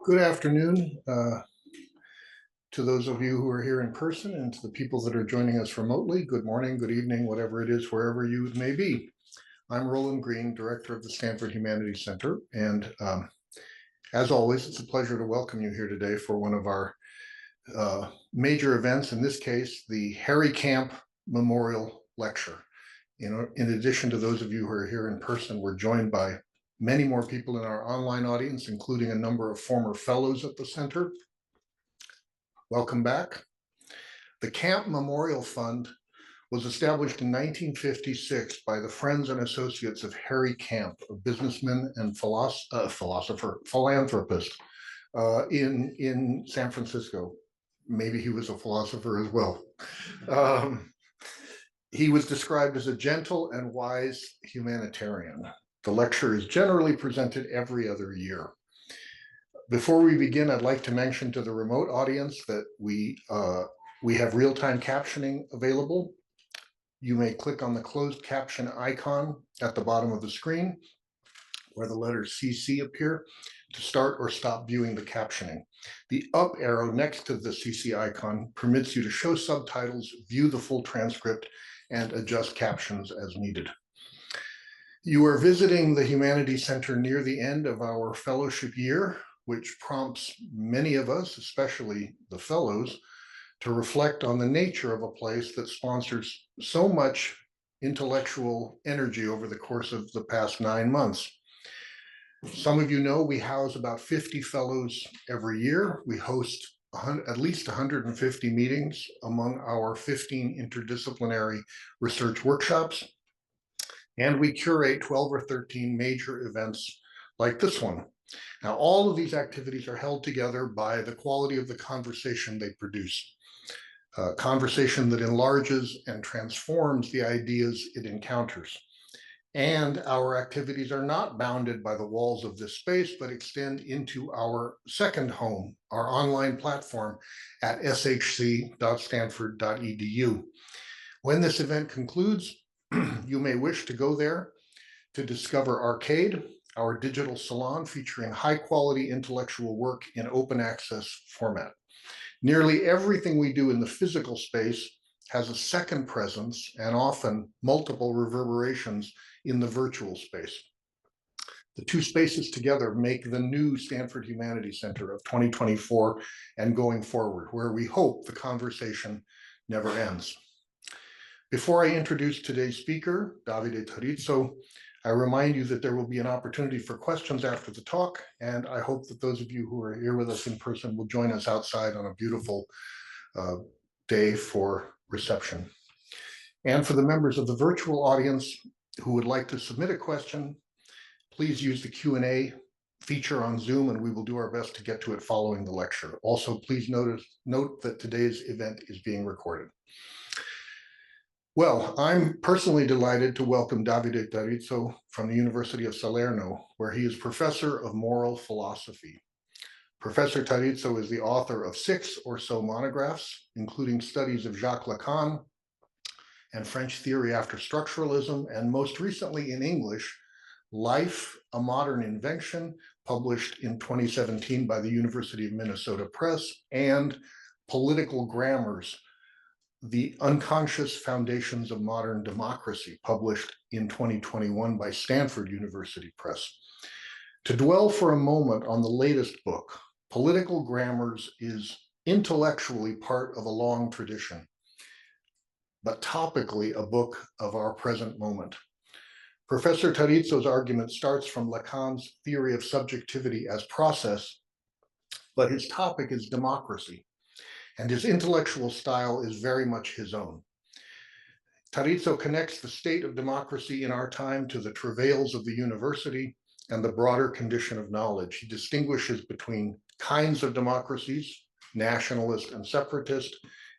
Good afternoon to those of you who are here in person and to the people that are joining us remotely. Good morning, good evening, whatever it is, wherever you may be. I'm Roland Green, Director of the Stanford Humanities Center, and as always, it's a pleasure to welcome you here today for one of our major events, in this case, the Harry Camp Memorial Lecture. In addition to those of you who are here in person, we're joined by many more people in our online audience, including a number of former fellows at the center. Welcome back. The Camp Memorial Fund was established in 1956 by the friends and associates of Harry Camp, a businessman and philanthropist in San Francisco. Maybe he was a philosopher as well. He was described as a gentle and wise humanitarian. The lecture is generally presented every other year. Before we begin, I'd like to mention to the remote audience that we have real-time captioning available. You may click on the closed caption icon at the bottom of the screen where the letters CC appear to start or stop viewing the captioning. The up arrow next to the CC icon permits you to show subtitles, view the full transcript, and adjust captions as needed. You are visiting the Humanities Center near the end of our fellowship year, which prompts many of us, especially the fellows, to reflect on the nature of a place that sponsors so much intellectual energy over the course of the past 9 months. Some of you know we house about 50 fellows every year. We host at least 150 meetings among our 15 interdisciplinary research workshops, and we curate 12 or 13 major events like this one. Now, all of these activities are held together by the quality of the conversation they produce. Conversation that enlarges and transforms the ideas it encounters. And our activities are not bounded by the walls of this space, but extend into our second home, our online platform at shc.stanford.edu. When this event concludes, you may wish to go there to discover Arcade, our digital salon featuring high-quality intellectual work in open access format. Nearly everything we do in the physical space has a second presence and often multiple reverberations in the virtual space. The two spaces together make the new Stanford Humanities Center of 2024 and going forward, where we hope the conversation never ends. Before I introduce today's speaker, Davide Tarizzo, I remind you that there will be an opportunity for questions after the talk, and I hope that those of you who are here with us in person will join us outside on a beautiful day for reception. And for the members of the virtual audience who would like to submit a question, please use the Q&A feature on Zoom, and we will do our best to get to it following the lecture. Also, please note that today's event is being recorded. Well, I'm personally delighted to welcome Davide Tarizzo from the University of Salerno, where he is professor of moral philosophy. Professor Tarizzo is the author of 6 or so monographs, including studies of Jacques Lacan and French theory after structuralism, and most recently in English, Life, a Modern Invention, published in 2017 by the University of Minnesota Press, and Political Grammars, The Unconscious Foundations of Modern Democracy, published in 2021 by Stanford University Press. To dwell for a moment on the latest book, Political Grammars is intellectually part of a long tradition, but topically a book of our present moment. Professor Tarizzo's argument starts from Lacan's theory of subjectivity as process, but his topic is democracy, and his intellectual style is very much his own. Tarizzo connects the state of democracy in our time to the travails of the university and the broader condition of knowledge. He distinguishes between kinds of democracies, nationalist and separatist,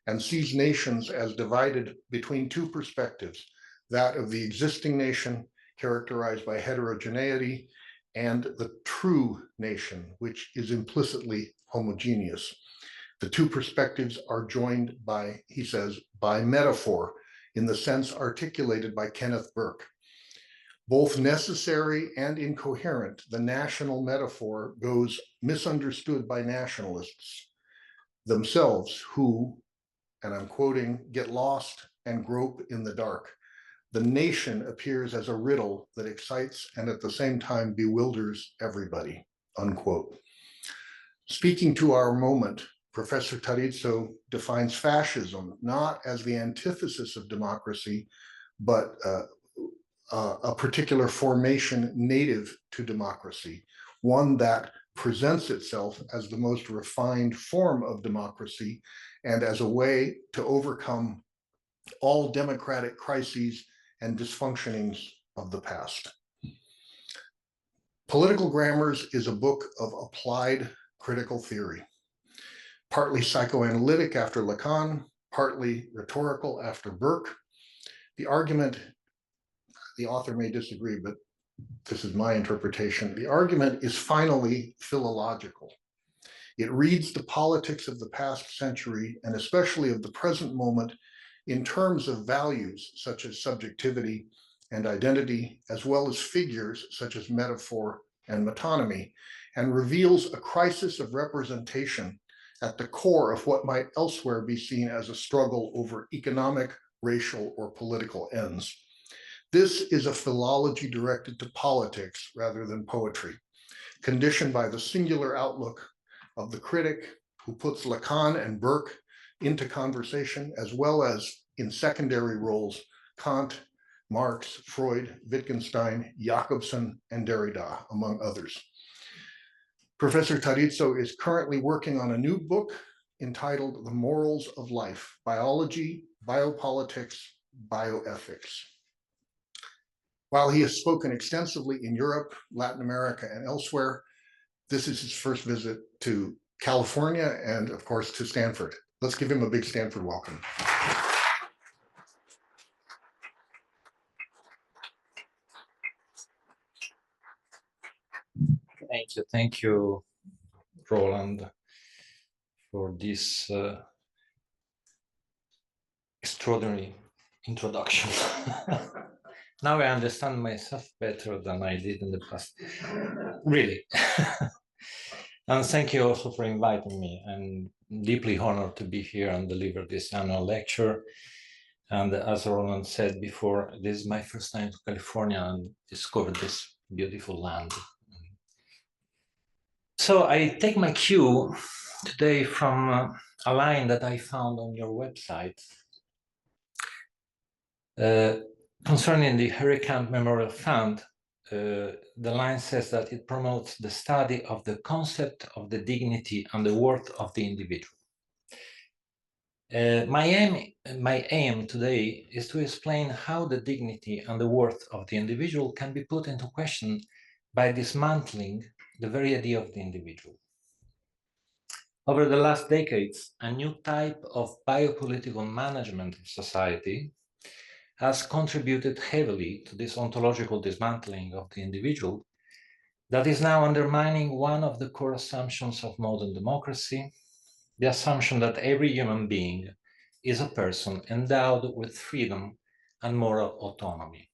and sees nations as divided between two perspectives, that of the existing nation, characterized by heterogeneity, and the true nation, which is implicitly homogeneous. The two perspectives are joined by, he says, by metaphor, in the sense articulated by Kenneth Burke. Both necessary and incoherent, the national metaphor goes misunderstood by nationalists themselves who, and I'm quoting, get lost and grope in the dark. The nation appears as a riddle that excites and at the same time bewilders everybody, unquote. Speaking to our moment, Professor Tarizzo defines fascism not as the antithesis of democracy, but a particular formation native to democracy, one that presents itself as the most refined form of democracy and as a way to overcome all democratic crises and dysfunctionings of the past. Political Grammars is a book of applied critical theory, partly psychoanalytic after Lacan, partly rhetorical after Burke. The argument, the author may disagree, but this is my interpretation. The argument is finally philological. It reads the politics of the past century, and especially of the present moment, in terms of values such as subjectivity and identity, as well as figures such as metaphor and metonymy, and reveals a crisis of representation at the core of what might elsewhere be seen as a struggle over economic, racial, or political ends. This is a philology directed to politics rather than poetry, conditioned by the singular outlook of the critic who puts Lacan and Burke into conversation, as well as in secondary roles, Kant, Marx, Freud, Wittgenstein, Jacobson, and Derrida, among others. Professor Tarizzo is currently working on a new book entitled The Morals of Life: Biology, Biopolitics, Bioethics. While he has spoken extensively in Europe, Latin America, and elsewhere, this is his first visit to California and, of course, to Stanford. Let's give him a big Stanford welcome. Thank you, Roland, for this extraordinary introduction. Now I understand myself better than I did in the past. Really. And thank you also for inviting me. I'm deeply honored to be here and deliver this annual lecture. And as Roland said before, this is my first time to California and discovered this beautiful land. So I take my cue today from a line that I found on your website concerning the Harry Camp Memorial Fund. The line says that it promotes the study of the concept of the dignity and the worth of the individual. My aim today is to explain how the dignity and the worth of the individual can be put into question by dismantling the very idea of the individual. Over the last decades, a new type of biopolitical management of society has contributed heavily to this ontological dismantling of the individual that is now undermining one of the core assumptions of modern democracy, the assumption that every human being is a person endowed with freedom and moral autonomy.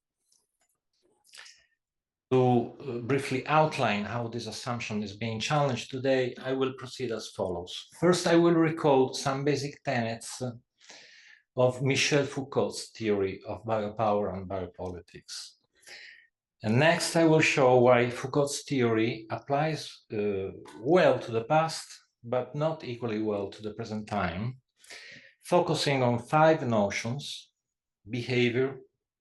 To briefly outline how this assumption is being challenged today, I will proceed as follows. First, I will recall some basic tenets of Michel Foucault's theory of biopower and biopolitics. And next, I will show why Foucault's theory applies well to the past, but not equally well to the present time, focusing on 5 notions: behavior,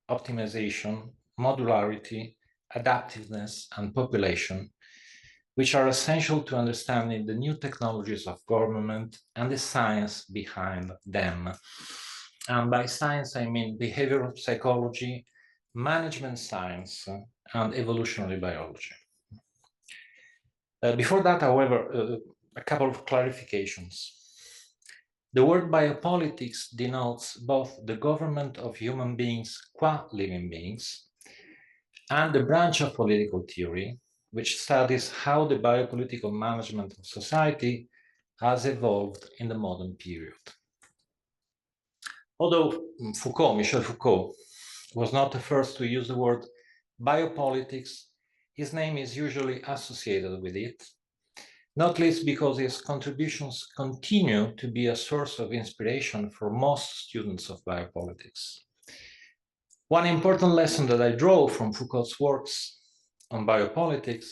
optimization, modularity, adaptiveness, and population, which are essential to understanding the new technologies of government and the science behind them. And by science, I mean behavioral psychology, management science, and evolutionary biology. Before that, however, a couple of clarifications. The word biopolitics denotes both the government of human beings qua living beings and the branch of political theory, which studies how the biopolitical management of society has evolved in the modern period. Although Michel Foucault, was not the first to use the word biopolitics, his name is usually associated with it, not least because his contributions continue to be a source of inspiration for most students of biopolitics. One important lesson that I draw from Foucault's works on biopolitics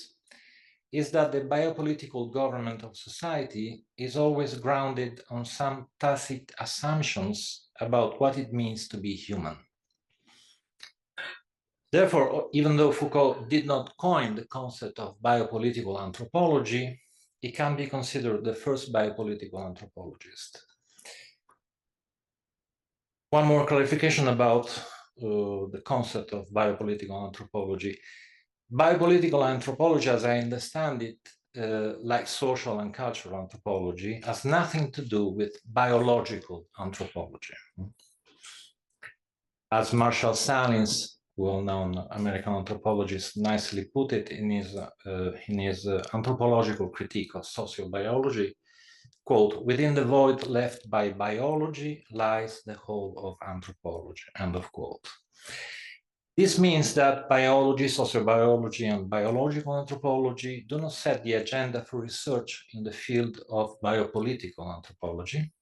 is that the biopolitical government of society is always grounded on some tacit assumptions about what it means to be human. Therefore, even though Foucault did not coin the concept of biopolitical anthropology, he can be considered the first biopolitical anthropologist. One more clarification about the concept of biopolitical anthropology. Biopolitical anthropology, as I understand it, like social and cultural anthropology, has nothing to do with biological anthropology. As Marshall Sahlins, well-known American anthropologist, nicely put it in his anthropological critique of sociobiology, quote, "Within the void left by biology lies the whole of anthropology," end of quote. This means that biology, sociobiology, and biological anthropology do not set the agenda for research in the field of biopolitical anthropology.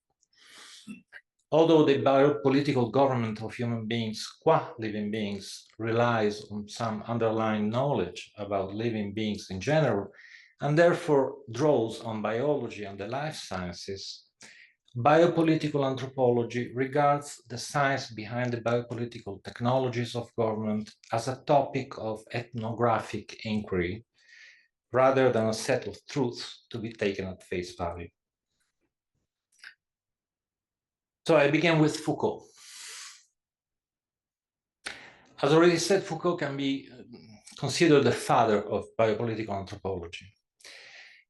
Although the biopolitical government of human beings, qua living beings, relies on some underlying knowledge about living beings in general, and therefore draws on biology and the life sciences, biopolitical anthropology regards the science behind the biopolitical technologies of government as a topic of ethnographic inquiry, rather than a set of truths to be taken at face value. So I begin with Foucault. As already said, Foucault can be considered the father of biopolitical anthropology.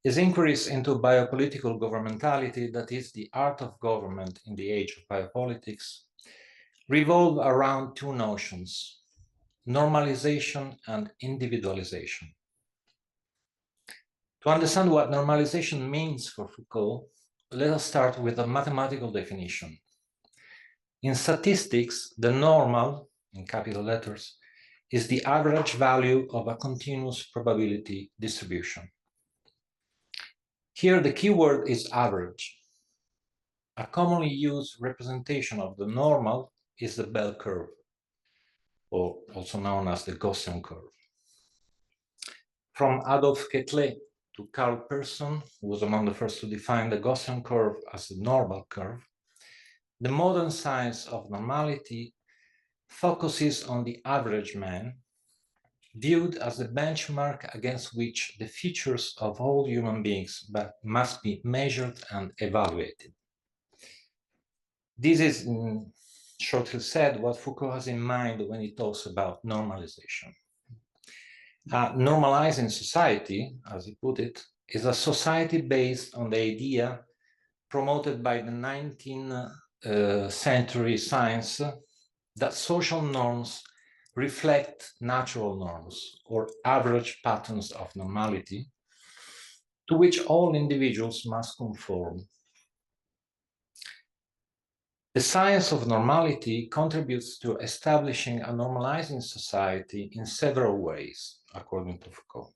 His inquiries into biopolitical governmentality, that is the art of government in the age of biopolitics, revolve around two notions: normalization and individualization. To understand what normalization means for Foucault, let us start with a mathematical definition. In statistics, the normal, in capital letters, is the average value of a continuous probability distribution. Here, the keyword is average. A commonly used representation of the normal is the bell curve, or also known as the Gaussian curve. From Adolphe Quetelet to Karl Persson, who was among the first to define the Gaussian curve as the normal curve, the modern science of normality focuses on the average man, viewed as the benchmark against which the features of all human beings must be measured and evaluated. This is, shortly said, what Foucault has in mind when he talks about normalization. Normalizing society, as he put it, is a society based on the idea promoted by the 19th century science that social norms reflect natural norms or average patterns of normality to which all individuals must conform. The science of normality contributes to establishing a normalizing society in several ways, according to Foucault.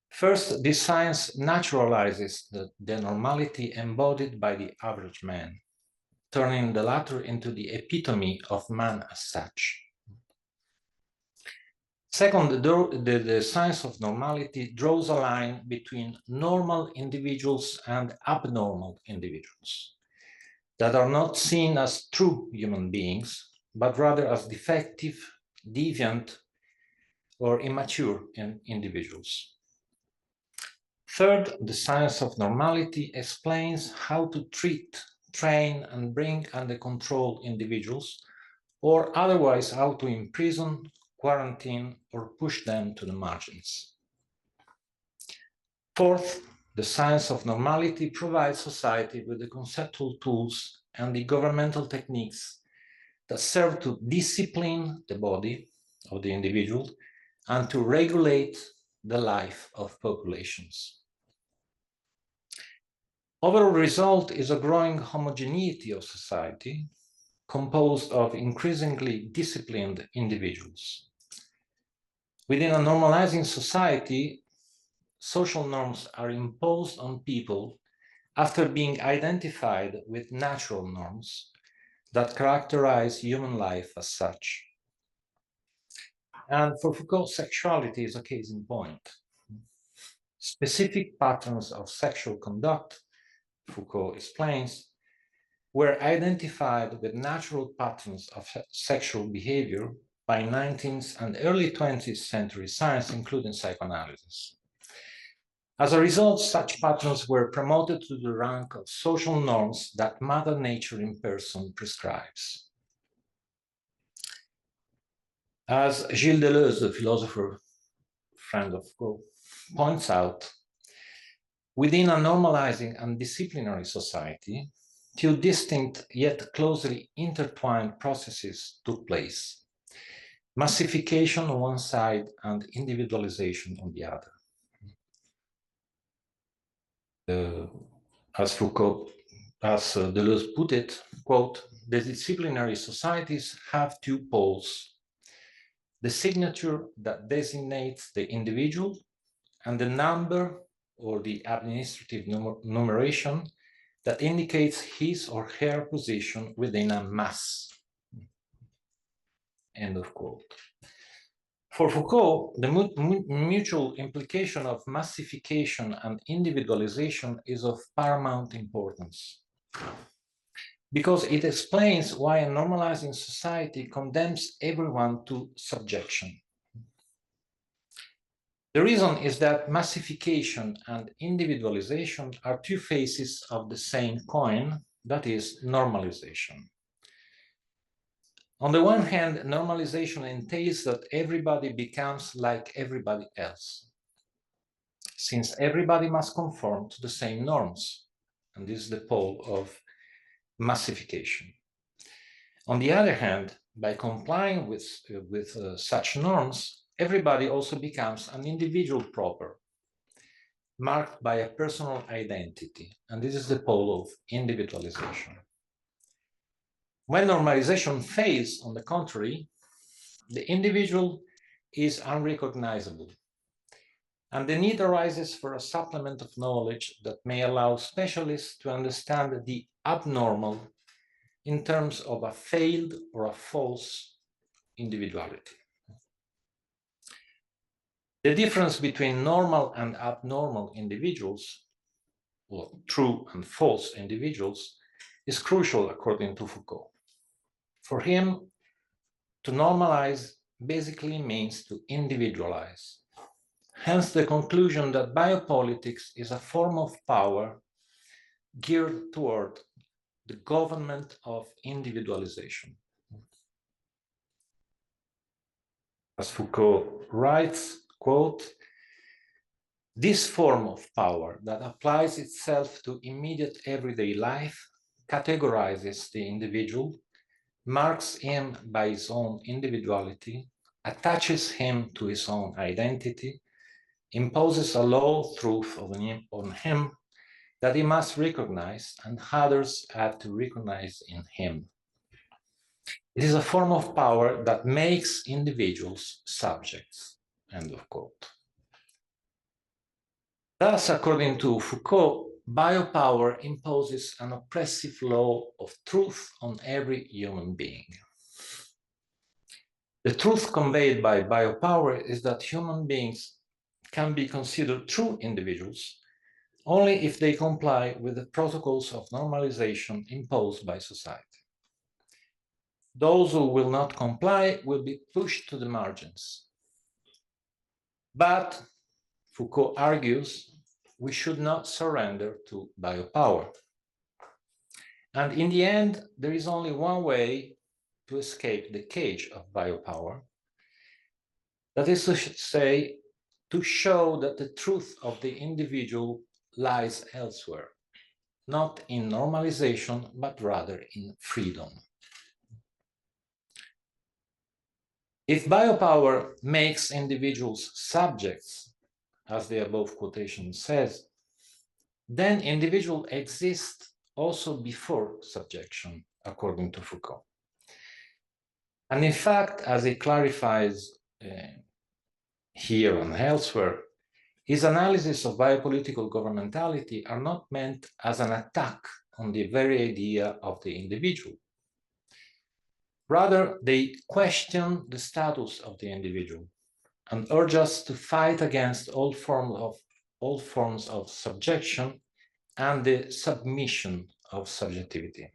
First, this science naturalizes the normality embodied by the average man, turning the latter into the epitome of man as such. Second, the science of normality draws a line between normal individuals and abnormal individuals that are not seen as true human beings, but rather as defective, deviant, or immature individuals. Third, the science of normality explains how to treat, train, and bring under control individuals, or otherwise how to imprison, quarantine, or push them to the margins. Fourth, the science of normality provides society with the conceptual tools and the governmental techniques that serve to discipline the body of the individual and to regulate the life of populations. Overall result is a growing homogeneity of society composed of increasingly disciplined individuals. Within a normalizing society, social norms are imposed on people after being identified with natural norms that characterize human life as such. And for Foucault, sexuality is a case in point. Specific patterns of sexual conduct, Foucault explains, were identified with natural patterns of sexual behavior by 19th and early 20th century science, including psychoanalysis. As a result, such patterns were promoted to the rank of social norms that Mother Nature in person prescribes. As Gilles Deleuze, the philosopher, friend of Foucault, points out, within a normalizing and disciplinary society, two distinct yet closely intertwined processes took place: massification on one side and individualization on the other. As Deleuze put it, quote, "The disciplinary societies have two poles: the signature that designates the individual and the number or the administrative numeration that indicates his or her position within a mass." End of quote. For Foucault, the mutual implication of massification and individualization is of paramount importance, because it explains why a normalizing society condemns everyone to subjection. The reason is that massification and individualization are two faces of the same coin, that is, normalization. On the one hand, normalization entails that everybody becomes like everybody else, since everybody must conform to the same norms, and this is the pole of massification. On the other hand, by complying with such norms, everybody also becomes an individual proper, marked by a personal identity, and this is the pole of individualization. When normalization fails, on the contrary, the individual is unrecognizable, and the need arises for a supplement of knowledge that may allow specialists to understand the abnormal in terms of a failed or a false individuality. The difference between normal and abnormal individuals, or true and false individuals, is crucial according to Foucault. For him, to normalize basically means to individualize. Hence the conclusion that biopolitics is a form of power geared toward the government of individualization. As Foucault writes, quote, "This form of power that applies itself to immediate everyday life categorizes the individual, marks him by his own individuality, attaches him to his own identity, imposes a law truth on him that he must recognize and others have to recognize in him. It is a form of power that makes individuals subjects." End of quote. Thus, according to Foucault, biopower imposes an oppressive law of truth on every human being. The truth conveyed by biopower is that human beings can be considered true individuals only if they comply with the protocols of normalization imposed by society. Those who will not comply will be pushed to the margins. But, Foucault argues, we should not surrender to biopower. And in the end, there is only one way to escape the cage of biopower. That is to say, to show that the truth of the individual lies elsewhere, not in normalization, but rather in freedom. If biopower makes individuals subjects, as the above quotation says, then individual exists also before subjection, according to Foucault. And in fact, as he clarifies here and elsewhere, his analysis of biopolitical governmentality are not meant as an attack on the very idea of the individual. Rather, they question the status of the individual and urge us to fight against all forms of subjection and the submission of subjectivity.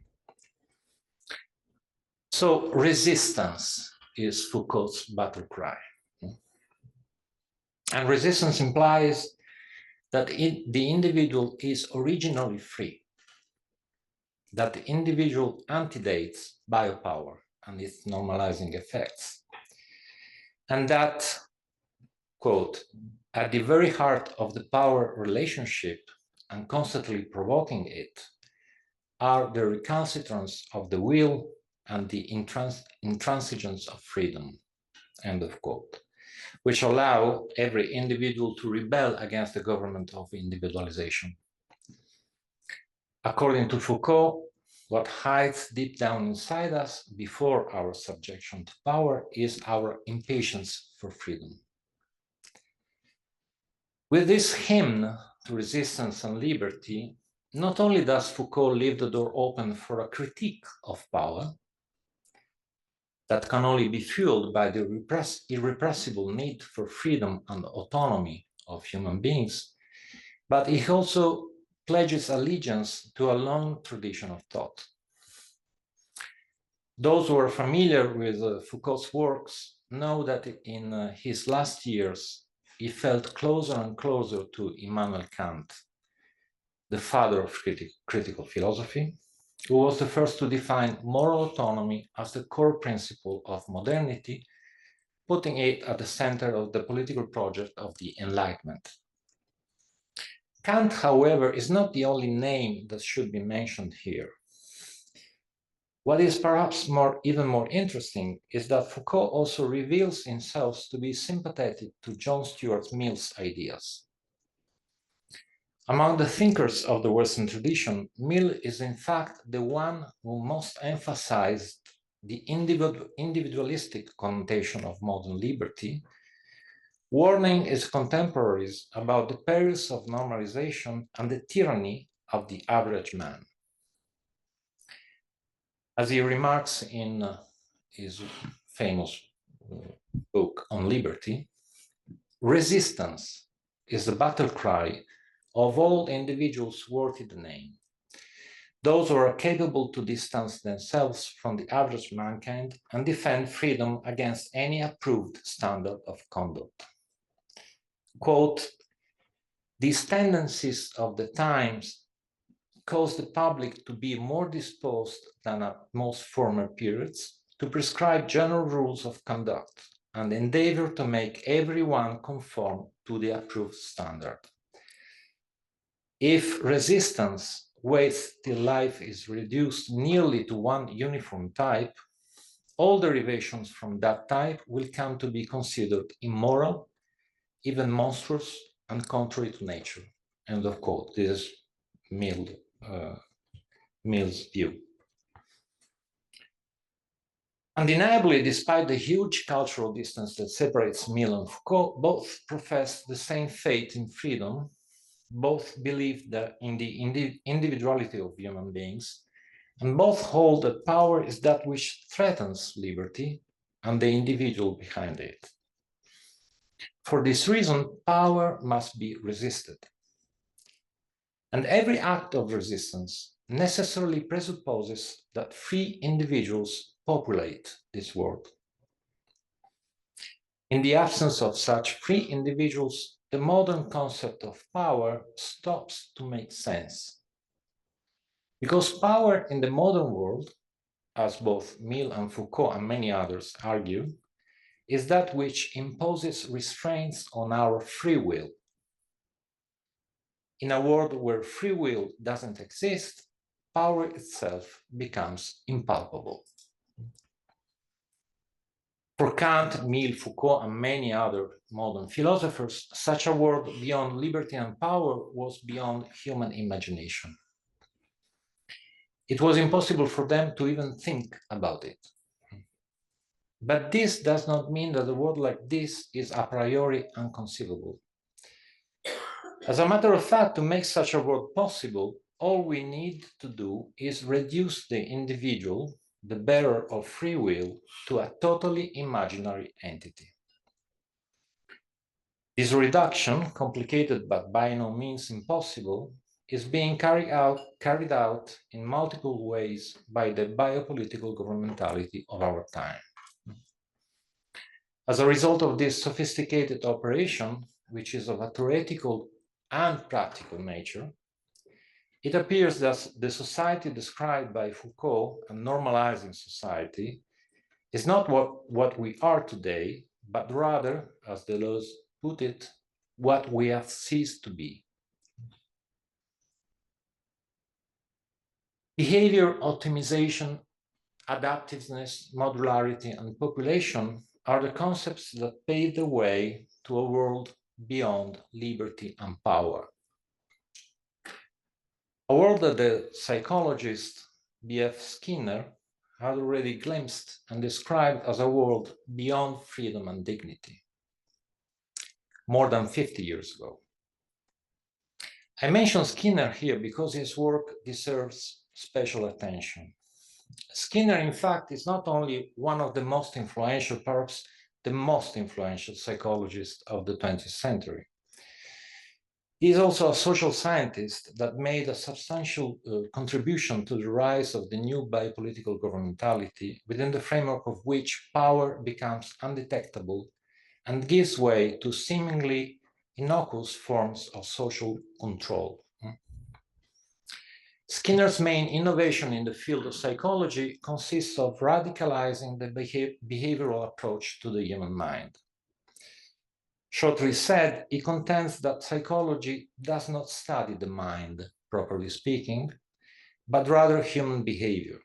So resistance is Foucault's battle cry. And resistance implies that the individual is originally free, that the individual antedates biopower and its normalizing effects, and that, quote, at the very heart of the power relationship and constantly provoking it are the recalcitrance of the will and the intransigence of freedom, end of quote, which allow every individual to rebel against the government of individualization. According to Foucault, what hides deep down inside us before our subjection to power is our impatience for freedom. With this hymn to resistance and liberty, not only does Foucault leave the door open for a critique of power that can only be fueled by the irrepressible need for freedom and autonomy of human beings, but he also pledges allegiance to a long tradition of thought. Those who are familiar with Foucault's works know that in his last years, he felt closer and closer to Immanuel Kant, the father of critical philosophy, who was the first to define moral autonomy as the core principle of modernity, putting it at the center of the political project of the Enlightenment. Kant, however, is not the only name that should be mentioned here. What is perhaps even more interesting is that Foucault also reveals himself to be sympathetic to John Stuart Mill's ideas. Among the thinkers of the Western tradition, Mill is in fact the one who most emphasized the individualistic connotation of modern liberty, warning his contemporaries about the perils of normalization and the tyranny of the average man. As he remarks in his famous book on liberty, resistance is the battle cry of all individuals worthy the name, those who are capable to distance themselves from the average mankind and defend freedom against any approved standard of conduct. Quote, these tendencies of the times cause the public to be more disposed than at most former periods to prescribe general rules of conduct and endeavor to make everyone conform to the approved standard. If resistance waits till life is reduced nearly to one uniform type, all derivations from that type will come to be considered immoral, even monstrous, and contrary to nature. End of quote. This is Mill's view. Undeniably, despite the huge cultural distance that separates Mill and Foucault, both profess the same faith in freedom. Both believe that in the individuality of human beings, and both hold that power is that which threatens liberty and the individual behind it. For this reason, power must be resisted. And every act of resistance necessarily presupposes that free individuals populate this world. In the absence of such free individuals, the modern concept of power stops to make sense. Because power in the modern world, as both Mill and Foucault and many others argue, is that which imposes restraints on our free will. In a world where free will doesn't exist, power itself becomes impalpable. For Kant, Mill, Foucault, and many other modern philosophers, such a world beyond liberty and power was beyond human imagination. It was impossible for them to even think about it. But this does not mean that a world like this is a priori unconceivable. As a matter of fact, to make such a world possible, all we need to do is reduce the individual, the bearer of free will, to a totally imaginary entity. This reduction, complicated but by no means impossible, is being carried out in multiple ways by the biopolitical governmentality of our time. As a result of this sophisticated operation, which is of a theoretical and practical nature, it appears that the society described by Foucault, a normalizing society, is not what we are today, but rather, as Deleuze put it, what we have ceased to be. Behavior optimization, adaptiveness, modularity, and population are the concepts that pave the way to a world beyond liberty and power. A world that the psychologist B.F. Skinner had already glimpsed and described as a world beyond freedom and dignity, more than 50 years ago. I mention Skinner here because his work deserves special attention. Skinner, in fact, is not only one of the most influential, perhaps the most influential psychologist of the 20th century. He is also a social scientist that made a substantial contribution to the rise of the new biopolitical governmentality, within the framework of which power becomes undetectable and gives way to seemingly innocuous forms of social control. Skinner's main innovation in the field of psychology consists of radicalizing the behavioral approach to the human mind. Shortly said, he contends that psychology does not study the mind, properly speaking, but rather human behavior,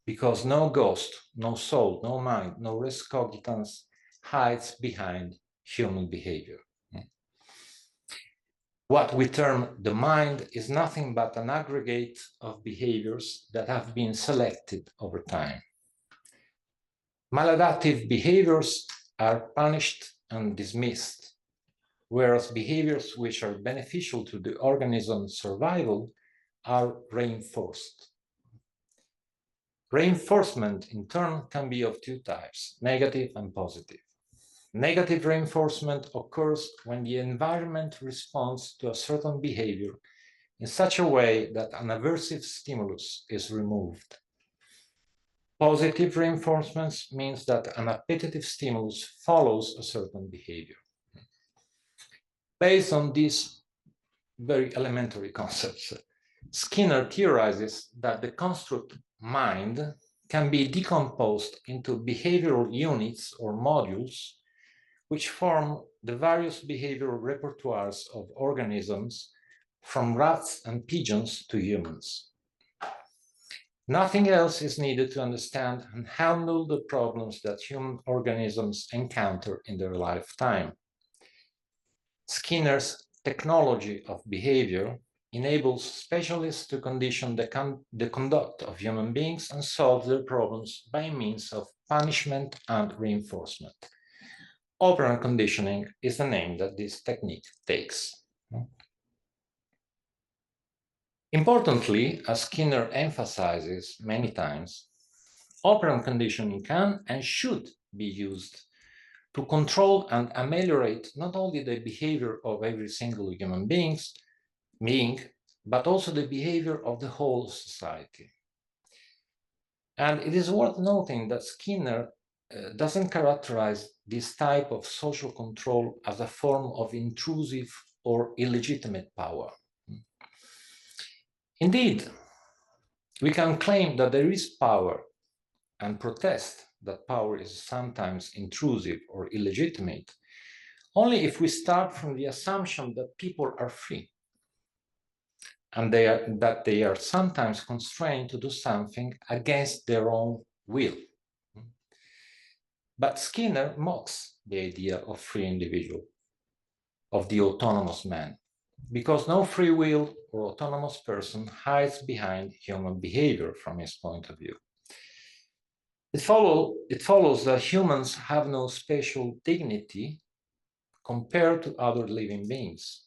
because no ghost, no soul, no mind, no res cogitans hides behind human behavior. What we term the mind is nothing but an aggregate of behaviors that have been selected over time. Maladaptive behaviors are punished and dismissed, whereas behaviors which are beneficial to the organism's survival are reinforced. Reinforcement, in turn, can be of two types, negative and positive. Negative reinforcement occurs when the environment responds to a certain behavior in such a way that an aversive stimulus is removed. Positive reinforcements means that an appetitive stimulus follows a certain behavior. Based on these very elementary concepts, Skinner theorizes that the construct mind can be decomposed into behavioral units or modules which form the various behavioral repertoires of organisms, from rats and pigeons to humans. Nothing else is needed to understand and handle the problems that human organisms encounter in their lifetime. Skinner's technology of behavior enables specialists to condition the conduct of human beings and solve their problems by means of punishment and reinforcement. Operant conditioning is the name that this technique takes. Importantly, as Skinner emphasizes many times, operant conditioning can and should be used to control and ameliorate not only the behavior of every single human being, but also the behavior of the whole society. And it is worth noting that Skinner doesn't characterize this type of social control as a form of intrusive or illegitimate power. Indeed, we can claim that there is power and protest that power is sometimes intrusive or illegitimate, only if we start from the assumption that people are free and that they are sometimes constrained to do something against their own will. But Skinner mocks the idea of free individual, of the autonomous man, because no free will or autonomous person hides behind human behavior from his point of view. It follows that humans have no special dignity compared to other living beings.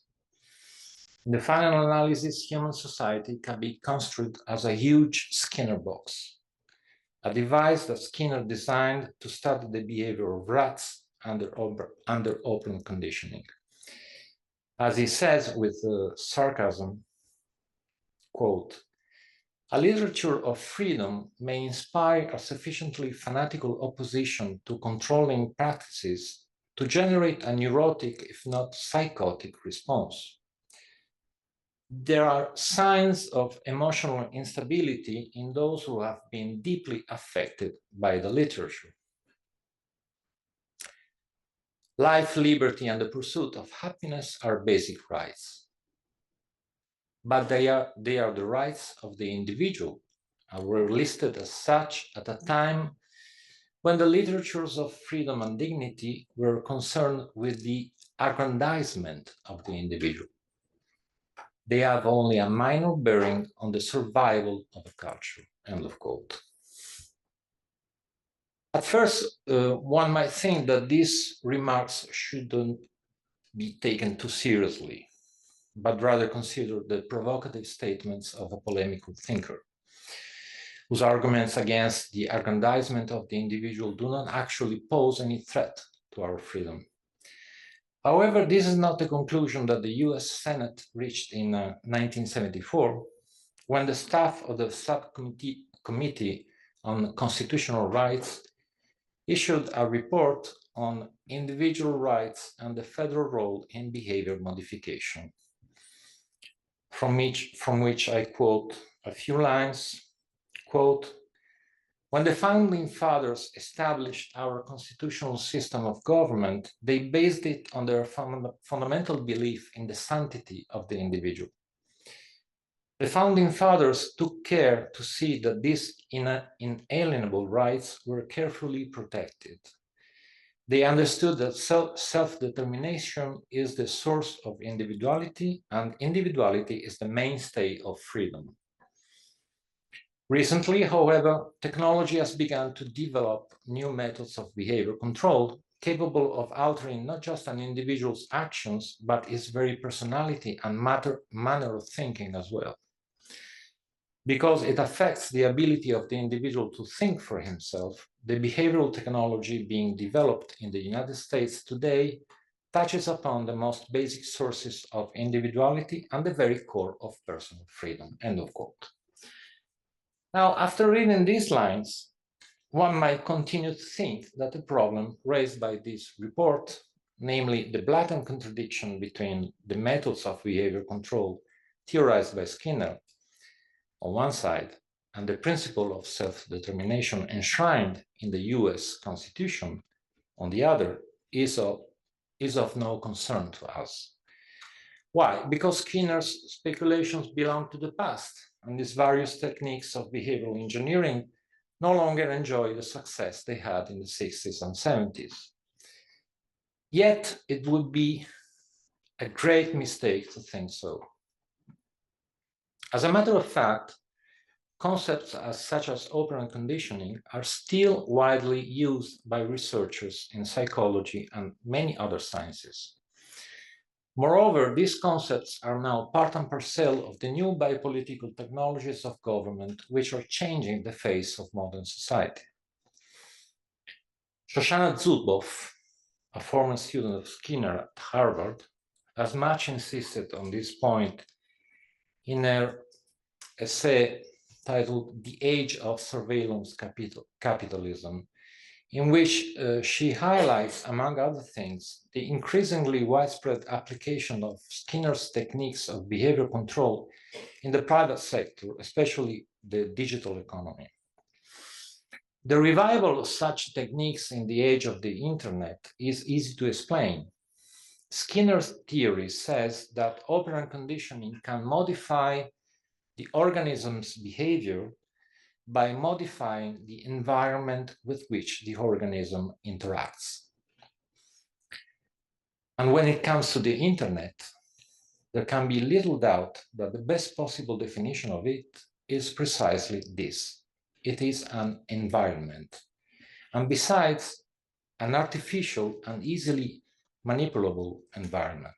In the final analysis, human society can be construed as a huge Skinner box, a device that Skinner designed to study the behavior of rats under open conditioning. As he says with sarcasm, quote, "A literature of freedom may inspire a sufficiently fanatical opposition to controlling practices to generate a neurotic, if not psychotic, response. There are signs of emotional instability in those who have been deeply affected by the literature. Life, liberty, and the pursuit of happiness are basic rights, but they are the rights of the individual and were listed as such at a time when the literatures of freedom and dignity were concerned with the aggrandizement of the individual. They have only a minor bearing on the survival of a culture," end of quote. At first, one might think that these remarks shouldn't be taken too seriously, but rather consider the provocative statements of a polemical thinker, whose arguments against the aggrandizement of the individual do not actually pose any threat to our freedom. However, this is not the conclusion that the US Senate reached in 1974, when the staff of the Subcommittee on Constitutional Rights issued a report on individual rights and the federal role in behavior modification, from which I quote a few lines, quote, "When the founding fathers established our constitutional system of government, they based it on their fundamental belief in the sanctity of the individual. The founding fathers took care to see that these inalienable rights were carefully protected. They understood that self-determination is the source of individuality, and individuality is the mainstay of freedom. Recently, however, technology has begun to develop new methods of behavior control capable of altering not just an individual's actions, but his very personality and manner of thinking as well. Because it affects the ability of the individual to think for himself, the behavioral technology being developed in the United States today touches upon the most basic sources of individuality and the very core of personal freedom," end of quote. Now, after reading these lines, one might continue to think that the problem raised by this report, namely the blatant contradiction between the methods of behavior control theorized by Skinner on one side and the principle of self-determination enshrined in the US Constitution on the other, is of no concern to us. Why? Because Skinner's speculations belong to the past, and these various techniques of behavioral engineering no longer enjoy the success they had in the 60s and 70s. Yet it would be a great mistake to think so. As a matter of fact, concepts such as operant conditioning are still widely used by researchers in psychology and many other sciences. Moreover, these concepts are now part and parcel of the new biopolitical technologies of government, which are changing the face of modern society. Shoshana Zuboff, a former student of Skinner at Harvard, has much insisted on this point in her essay titled "The Age of Surveillance Capitalism," in which she highlights, among other things, the increasingly widespread application of Skinner's techniques of behavior control in the private sector, especially the digital economy. The revival of such techniques in the age of the internet is easy to explain. Skinner's theory says that operant conditioning can modify the organism's behavior by modifying the environment with which the organism interacts. And when it comes to the internet, there can be little doubt that the best possible definition of it is precisely this. It is an environment, and besides, an artificial and easily manipulable environment.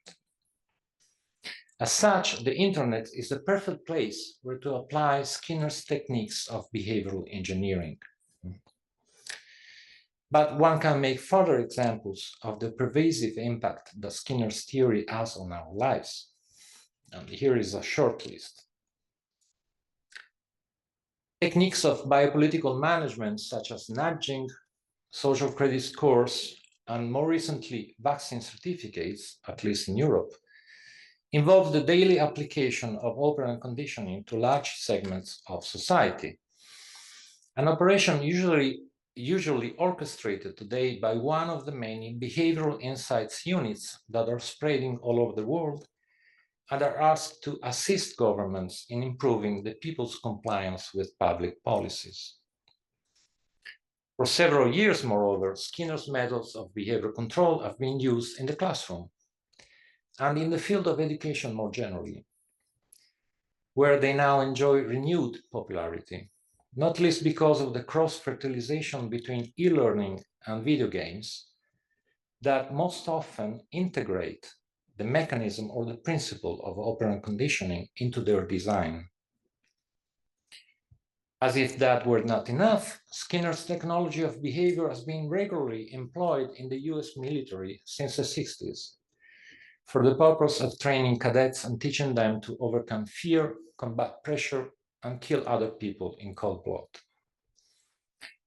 As such, the internet is the perfect place where to apply Skinner's techniques of behavioral engineering. But one can make further examples of the pervasive impact that Skinner's theory has on our lives. And here is a short list. Techniques of biopolitical management, such as nudging, social credit scores, and more recently, vaccine certificates, at least in Europe, involve the daily application of operant conditioning to large segments of society. An operation usually orchestrated today by one of the many behavioral insights units that are spreading all over the world and are asked to assist governments in improving the people's compliance with public policies. For several years, moreover, Skinner's methods of behavior control have been used in the classroom and in the field of education more generally, where they now enjoy renewed popularity, not least because of the cross-fertilization between e-learning and video games that most often integrate the mechanism or the principle of operant conditioning into their design. As if that were not enough, Skinner's technology of behavior has been regularly employed in the US military since the 60s for the purpose of training cadets and teaching them to overcome fear, combat pressure, and kill other people in cold blood.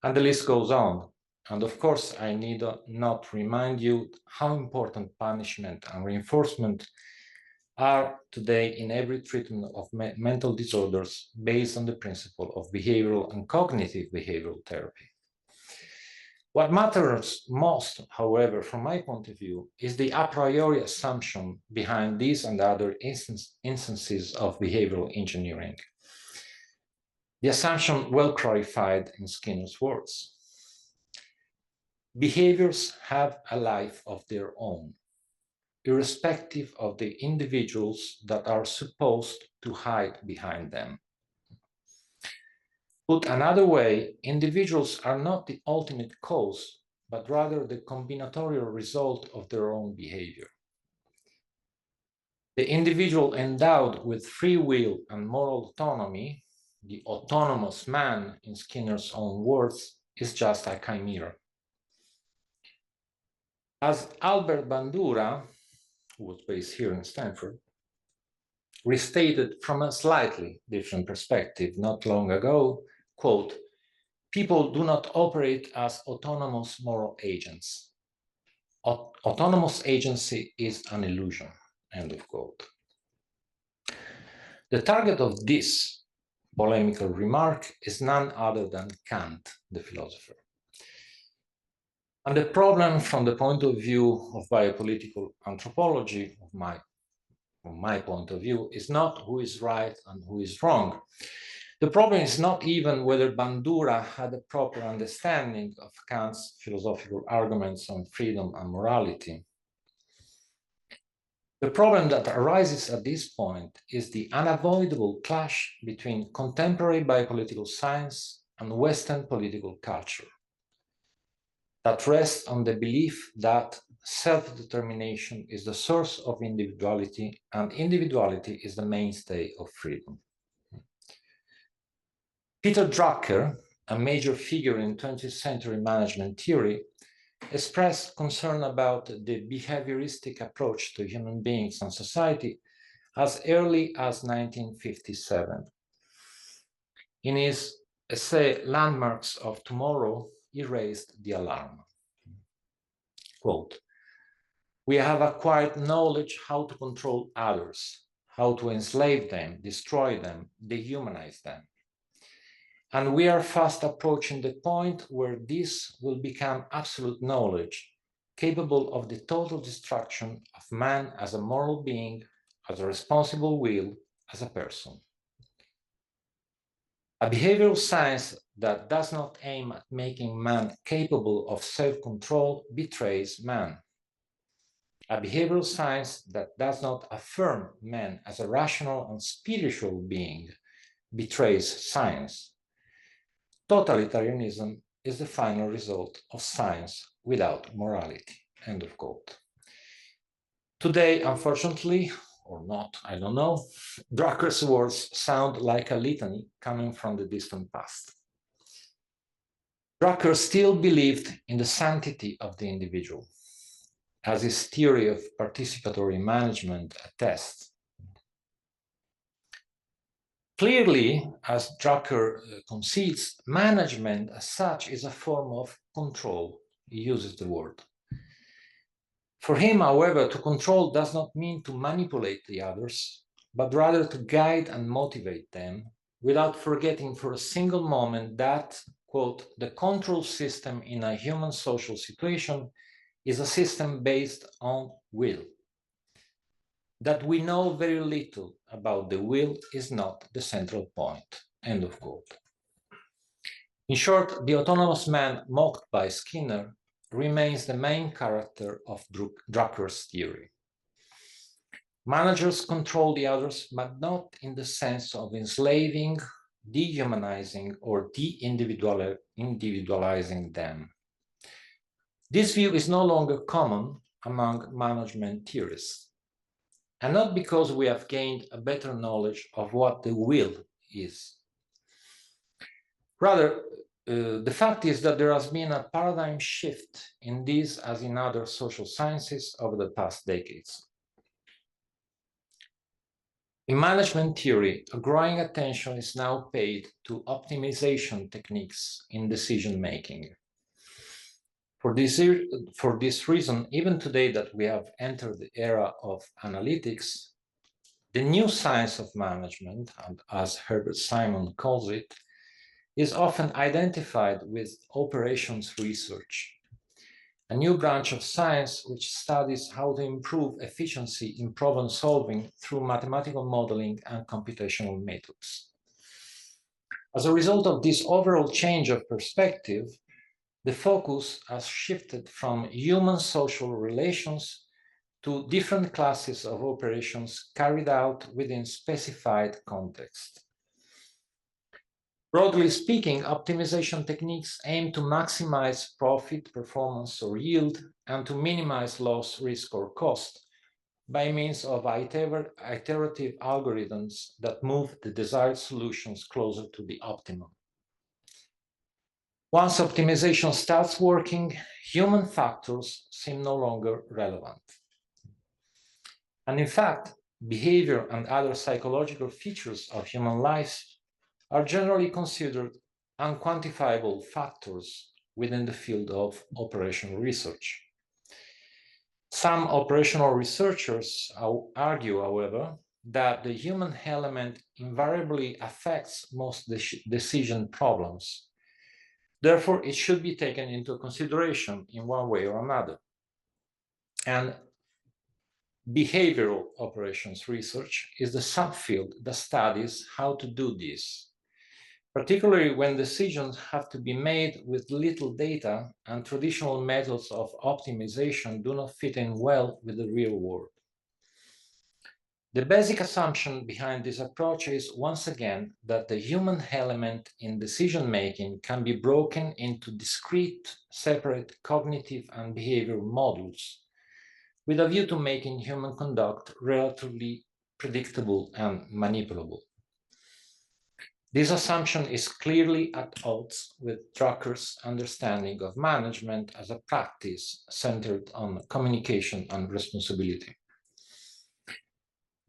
And the list goes on. And of course, I need not remind you how important punishment and reinforcement are today in every treatment of mental disorders based on the principle of behavioral and cognitive behavioral therapy. What matters most, however, from my point of view, is the a priori assumption behind these and other instances of behavioral engineering. The assumption well clarified in Skinner's words. Behaviors have a life of their own, irrespective of the individuals that are supposed to hide behind them. Put another way, individuals are not the ultimate cause, but rather the combinatorial result of their own behavior. The individual endowed with free will and moral autonomy, the autonomous man in Skinner's own words, is just a chimera. As Albert Bandura, who was based here in Stanford, restated from a slightly different perspective not long ago, quote, "People do not operate as autonomous moral agents. Autonomous agency is an illusion," end of quote. The target of this polemical remark is none other than Kant, the philosopher. And the problem from the point of view of biopolitical anthropology, from my point of view, is not who is right and who is wrong. The problem is not even whether Bandura had a proper understanding of Kant's philosophical arguments on freedom and morality. The problem that arises at this point is the unavoidable clash between contemporary biopolitical science and Western political culture that rests on the belief that self-determination is the source of individuality and individuality is the mainstay of freedom. Peter Drucker, a major figure in 20th century management theory, expressed concern about the behavioristic approach to human beings and society as early as 1957. In his essay, Landmarks of Tomorrow, he raised the alarm. Quote, "We have acquired knowledge how to control others, how to enslave them, destroy them, dehumanize them. And we are fast approaching the point where this will become absolute knowledge, capable of the total destruction of man as a moral being, as a responsible will, as a person. A behavioral science that does not aim at making man capable of self-control betrays man. A behavioral science that does not affirm man as a rational and spiritual being betrays science. Totalitarianism is the final result of science without morality, end of quote. Today, unfortunately, or not, I don't know, Drucker's words sound like a litany coming from the distant past. Drucker still believed in the sanctity of the individual, as his theory of participatory management attests. Clearly, as Drucker concedes, management as such is a form of control. He uses the word. For him, however, to control does not mean to manipulate the others, but rather to guide and motivate them without forgetting for a single moment that, quote, the control system in a human social situation is a system based on will. That we know very little about the will is not the central point, end of quote. In short, the autonomous man mocked by Skinner remains the main character of Drucker's theory. Managers control the others, but not in the sense of enslaving, dehumanizing, or de-individualizing them. This view is no longer common among management theorists, and not because we have gained a better knowledge of what the will is. Rather, the fact is that there has been a paradigm shift in this as in other social sciences over the past decades. In management theory, a growing attention is now paid to optimization techniques in decision-making. For this reason, even today that we have entered the era of analytics, the new science of management, as Herbert Simon calls it, is often identified with operations research, a new branch of science which studies how to improve efficiency in problem solving through mathematical modeling and computational methods. As a result of this overall change of perspective, the focus has shifted from human social relations to different classes of operations carried out within specified context. Broadly speaking, optimization techniques aim to maximize profit, performance, or yield, and to minimize loss, risk, or cost by means of iterative algorithms that move the desired solutions closer to the optimum. Once optimization starts working, human factors seem no longer relevant. And in fact, behavior and other psychological features of human lives are generally considered unquantifiable factors within the field of operational research. Some operational researchers argue, however, that the human element invariably affects most decision problems. Therefore, it should be taken into consideration in one way or another. And behavioral operations research is the subfield that studies how to do this, particularly when decisions have to be made with little data and traditional methods of optimization do not fit in well with the real world. The basic assumption behind this approach is, once again, that the human element in decision-making can be broken into discrete, separate cognitive and behavioral modules with a view to making human conduct relatively predictable and manipulable. This assumption is clearly at odds with Drucker's understanding of management as a practice centered on communication and responsibility.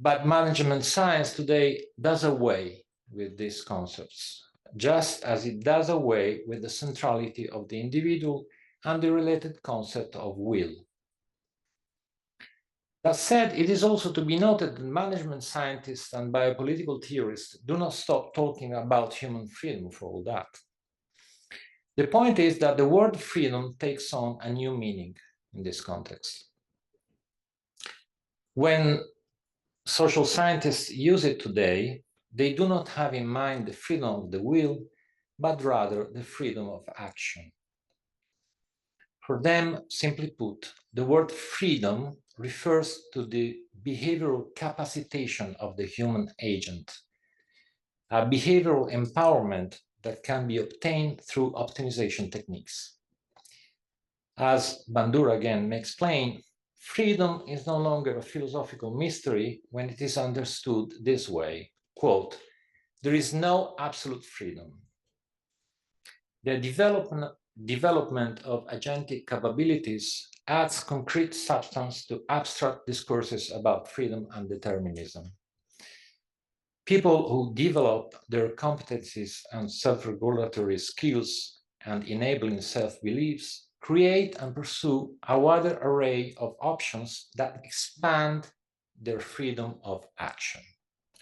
But management science today does away with these concepts, just as it does away with the centrality of the individual and the related concept of will. That said, it is also to be noted that management scientists and biopolitical theorists do not stop talking about human freedom for all that. The point is that the word freedom takes on a new meaning in this context. When social scientists use it today, they do not have in mind the freedom of the will, but rather the freedom of action. For them, simply put, the word freedom refers to the behavioral capacitation of the human agent, a behavioral empowerment that can be obtained through optimization techniques. As Bandura again may explain, freedom is no longer a philosophical mystery when it is understood this way. Quote, there is no absolute freedom. The development of agentic capabilities adds concrete substance to abstract discourses about freedom and determinism. People who develop their competencies and self-regulatory skills and enabling self-beliefs create and pursue a wider array of options that expand their freedom of action.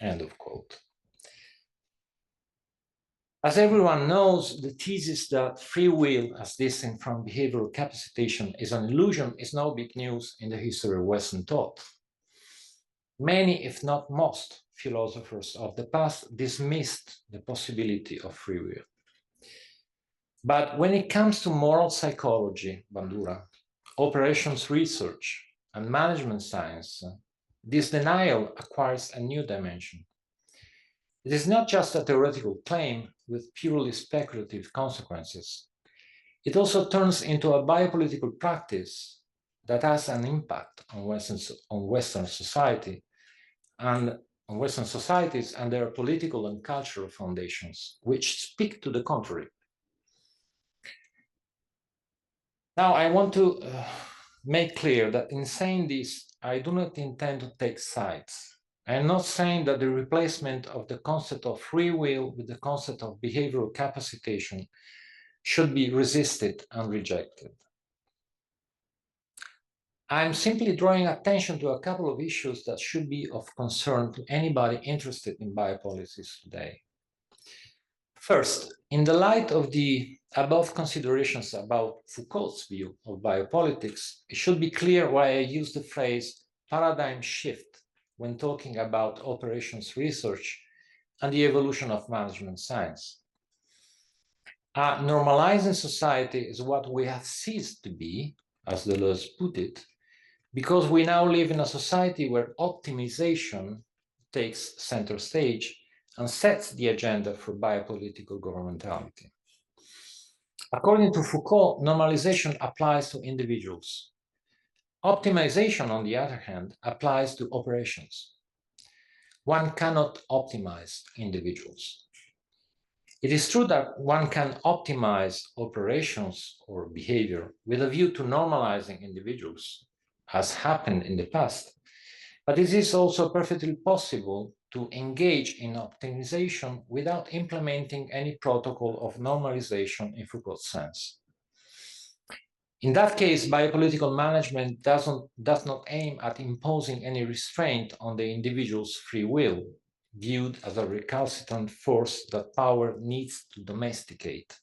End of quote. As everyone knows, the thesis that free will, as distinct from behavioral capacitation, is an illusion is no big news in the history of Western thought. Many, if not most, philosophers of the past dismissed the possibility of free will. But when it comes to moral psychology, Bandura, operations research, and management science, this denial acquires a new dimension. It is not just a theoretical claim with purely speculative consequences. It also turns into a biopolitical practice that has an impact on Western society and on Western societies and their political and cultural foundations, which speak to the contrary. Now, I want to make clear that in saying this, I do not intend to take sides. I am not saying that the replacement of the concept of free will with the concept of behavioral capacitation should be resisted and rejected. I'm simply drawing attention to a couple of issues that should be of concern to anybody interested in biopolitics today. First, in the light of the above considerations about Foucault's view of biopolitics, it should be clear why I use the phrase paradigm shift when talking about operations research and the evolution of management science. A normalizing society is what we have ceased to be, as Deleuze put it, because we now live in a society where optimization takes center stage and sets the agenda for biopolitical governmentality. According to Foucault, normalization applies to individuals. Optimization, on the other hand, applies to operations. One cannot optimize individuals. It is true that one can optimize operations or behavior with a view to normalizing individuals, as happened in the past, but it is also perfectly possible to engage in optimization without implementing any protocol of normalization in Foucault's sense. In that case, biopolitical management does not aim at imposing any restraint on the individual's free will, viewed as a recalcitrant force that power needs to domesticate.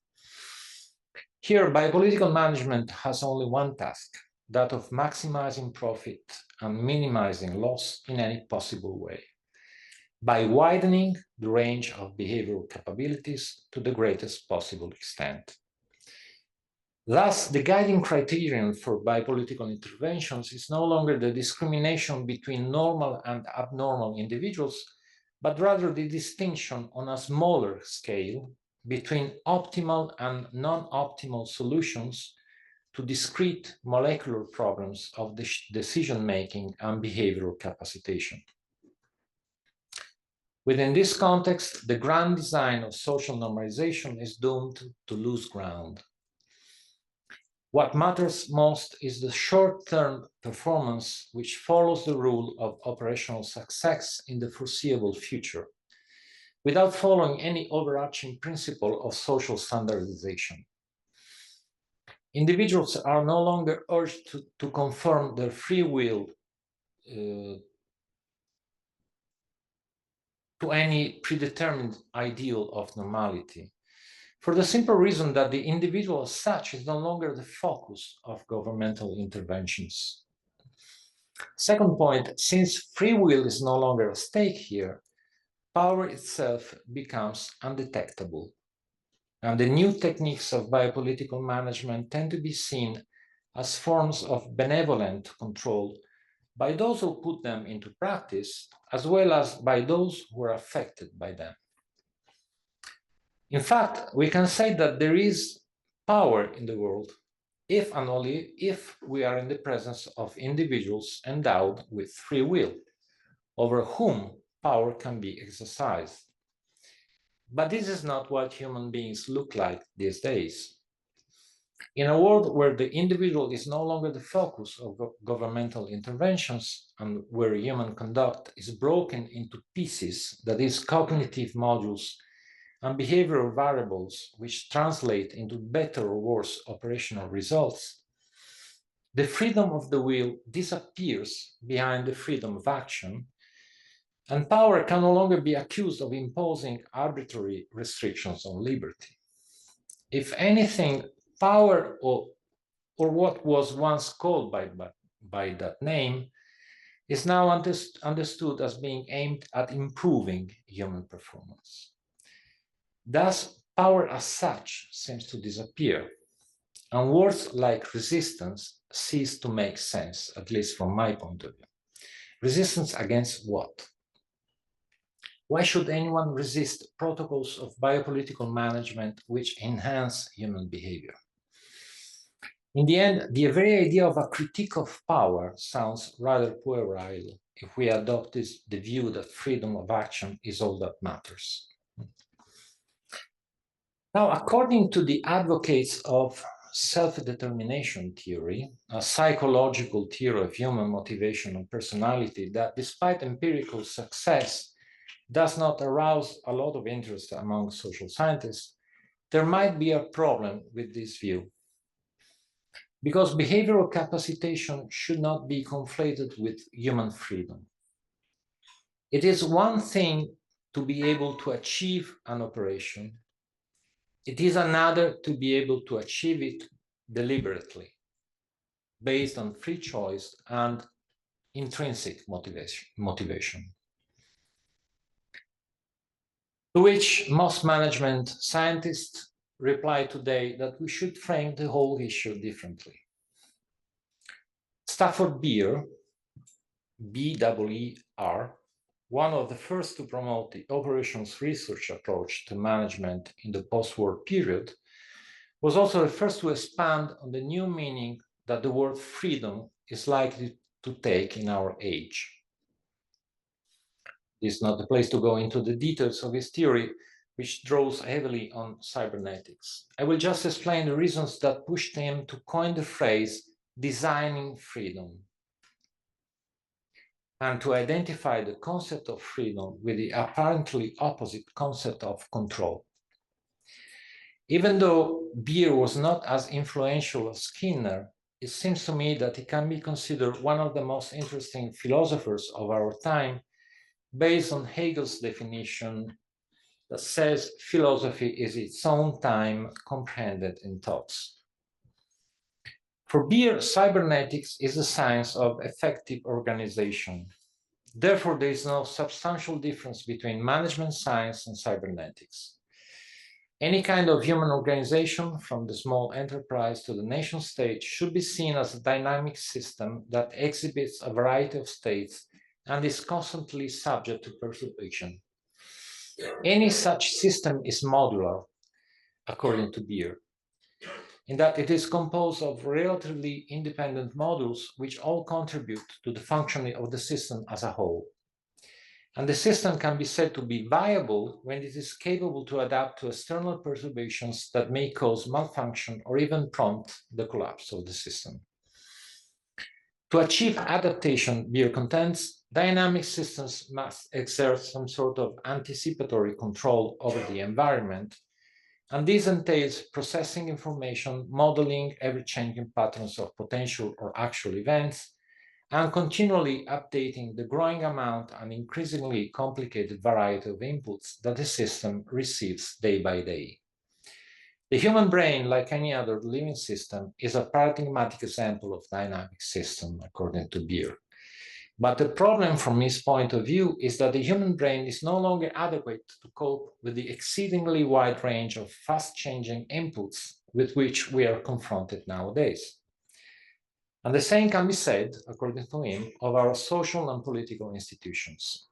Here, biopolitical management has only one task, that of maximizing profit and minimizing loss in any possible way, by widening the range of behavioral capabilities to the greatest possible extent. Thus, the guiding criterion for biopolitical interventions is no longer the discrimination between normal and abnormal individuals, but rather the distinction on a smaller scale between optimal and non-optimal solutions to discrete molecular problems of decision-making and behavioral capacitation. Within this context, the grand design of social normalization is doomed to lose ground. What matters most is the short-term performance which follows the rule of operational success in the foreseeable future, without following any overarching principle of social standardization. Individuals are no longer urged to conform their free will to any predetermined ideal of normality, for the simple reason that the individual as such is no longer the focus of governmental interventions. Second point, since free will is no longer at stake here, power itself becomes undetectable. And the new techniques of biopolitical management tend to be seen as forms of benevolent control by those who put them into practice, as well as by those who are affected by them. In fact, we can say that there is power in the world if and only if we are in the presence of individuals endowed with free will, over whom power can be exercised. But this is not what human beings look like these days. In a world where the individual is no longer the focus of governmental interventions and where human conduct is broken into pieces, that is, cognitive modules and behavioral variables which translate into better or worse operational results, the freedom of the will disappears behind the freedom of action, and power can no longer be accused of imposing arbitrary restrictions on liberty. If anything, power or what was once called by that name is now understood as being aimed at improving human performance. Thus, power as such seems to disappear, and words like resistance cease to make sense, at least from my point of view. Resistance against what? Why should anyone resist protocols of biopolitical management which enhance human behavior? In the end, the very idea of a critique of power sounds rather puerile if we adopt the view that freedom of action is all that matters. Now, according to the advocates of self-determination theory, a psychological theory of human motivation and personality that, despite empirical success, does not arouse a lot of interest among social scientists, there might be a problem with this view. Because behavioral capacitation should not be conflated with human freedom. It is one thing to be able to achieve an operation. It is another to be able to achieve it deliberately, based on free choice and intrinsic motivation. To which most management scientists reply today that we should frame the whole issue differently. Stafford Beer, B-E-E-R, one of the first to promote the operations research approach to management in the post-war period, was also the first to expand on the new meaning that the word freedom is likely to take in our age. This is not the place to go into the details of his theory, which draws heavily on cybernetics. I will just explain the reasons that pushed him to coin the phrase designing freedom, and to identify the concept of freedom with the apparently opposite concept of control. Even though Beer was not as influential as Skinner, it seems to me that he can be considered one of the most interesting philosophers of our time, based on Hegel's definition that says philosophy is its own time comprehended in thoughts. For Beer, cybernetics is the science of effective organization. Therefore, there is no substantial difference between management science and cybernetics. Any kind of human organization, from the small enterprise to the nation state, should be seen as a dynamic system that exhibits a variety of states and is constantly subject to perturbation. Any such system is modular, according to Beer, in that it is composed of relatively independent modules which all contribute to the functioning of the system as a whole. And the system can be said to be viable when it is capable to adapt to external perturbations that may cause malfunction or even prompt the collapse of the system. To achieve adaptation, Beer contends, dynamic systems must exert some sort of anticipatory control over the environment, and this entails processing information, modeling ever-changing patterns of potential or actual events, and continually updating the growing amount and increasingly complicated variety of inputs that the system receives day by day. The human brain, like any other living system, is a paradigmatic example of dynamic system, according to Beer. But the problem from his point of view is that the human brain is no longer adequate to cope with the exceedingly wide range of fast-changing inputs with which we are confronted nowadays. And the same can be said, according to him, of our social and political institutions.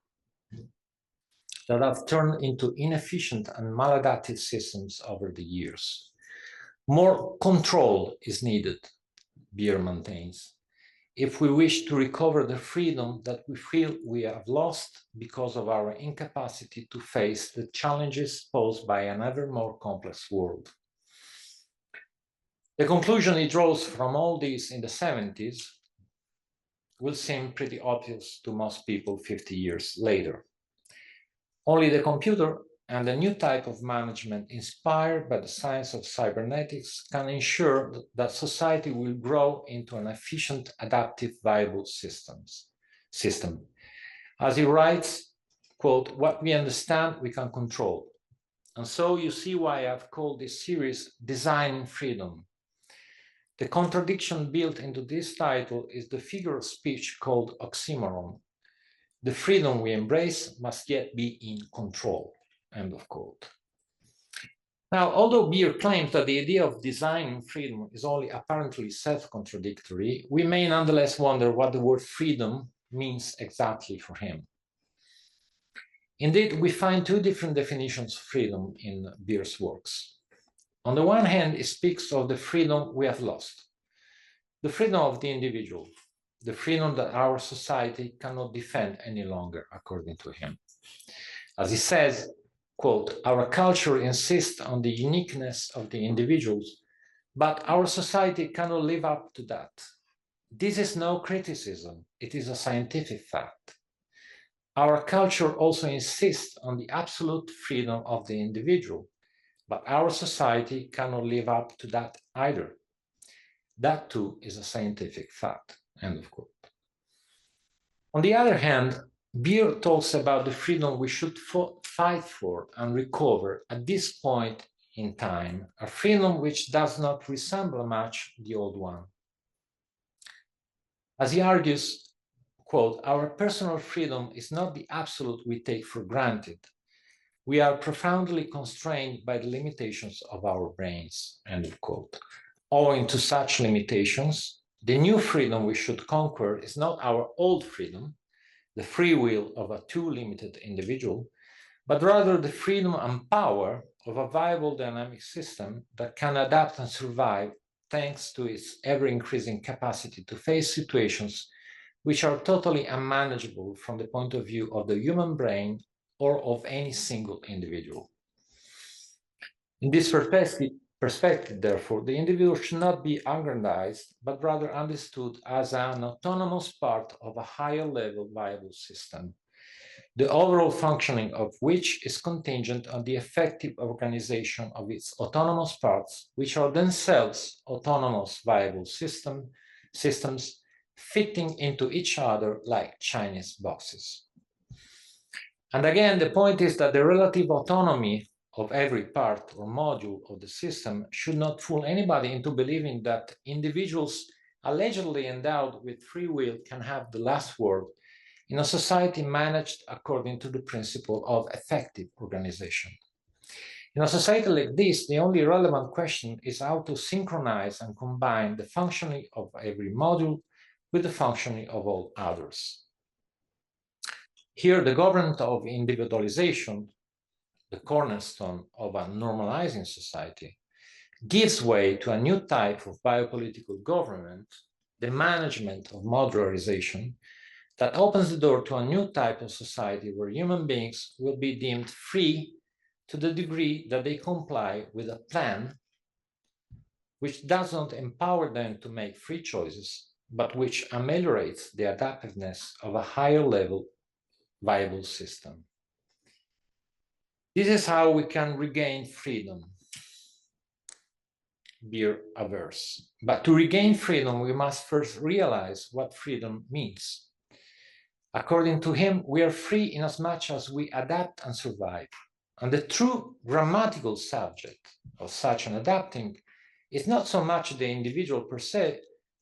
that have turned into inefficient and maladaptive systems over the years. More control is needed, Beer maintains, if we wish to recover the freedom that we feel we have lost because of our incapacity to face the challenges posed by an ever more complex world. The conclusion he draws from all this in the 70s will seem pretty obvious to most people 50 years later. Only the computer and a new type of management inspired by the science of cybernetics can ensure that society will grow into an efficient, adaptive, viable system. As he writes, quote, "What we understand, we can control." And so you see why I've called this series Design Freedom. The contradiction built into this title is the figure of speech called oxymoron. The freedom we embrace must yet be in control, end of quote. Now, although Beer claims that the idea of designing freedom is only apparently self-contradictory, we may nonetheless wonder what the word freedom means exactly for him. Indeed, we find two different definitions of freedom in Beer's works. On the one hand, he speaks of the freedom we have lost, the freedom of the individual, the freedom that our society cannot defend any longer, according to him. As he says, quote, "Our culture insists on the uniqueness of the individuals, but our society cannot live up to that. This is no criticism, it is a scientific fact. Our culture also insists on the absolute freedom of the individual, but our society cannot live up to that either. That too is a scientific fact," end of quote. On the other hand, Beer talks about the freedom we should fight for and recover at this point in time, a freedom which does not resemble much the old one. As he argues, quote, "Our personal freedom is not the absolute we take for granted. We are profoundly constrained by the limitations of our brains," end of quote. Owing to such limitations, the new freedom we should conquer is not our old freedom, the free will of a too limited individual, but rather the freedom and power of a viable dynamic system that can adapt and survive thanks to its ever-increasing capacity to face situations which are totally unmanageable from the point of view of the human brain or of any single individual. In this perspective, therefore, the individual should not be aggrandized, but rather understood as an autonomous part of a higher level viable system, the overall functioning of which is contingent on the effective organization of its autonomous parts, which are themselves autonomous viable systems fitting into each other like Chinese boxes. And again, the point is that the relative autonomy of every part or module of the system should not fool anybody into believing that individuals allegedly endowed with free will can have the last word in a society managed according to the principle of effective organization. In a society like this, the only relevant question is how to synchronize and combine the functioning of every module with the functioning of all others. Here, the government of individualization, the cornerstone of a normalizing society, gives way to a new type of biopolitical government, the management of modularization, that opens the door to a new type of society where human beings will be deemed free to the degree that they comply with a plan which does not empower them to make free choices, but which ameliorates the adaptiveness of a higher level viable system. This is how we can regain freedom, Beer avers. But to regain freedom, we must first realize what freedom means. According to him, we are free inasmuch as we adapt and survive. And the true grammatical subject of such an adapting is not so much the individual per se,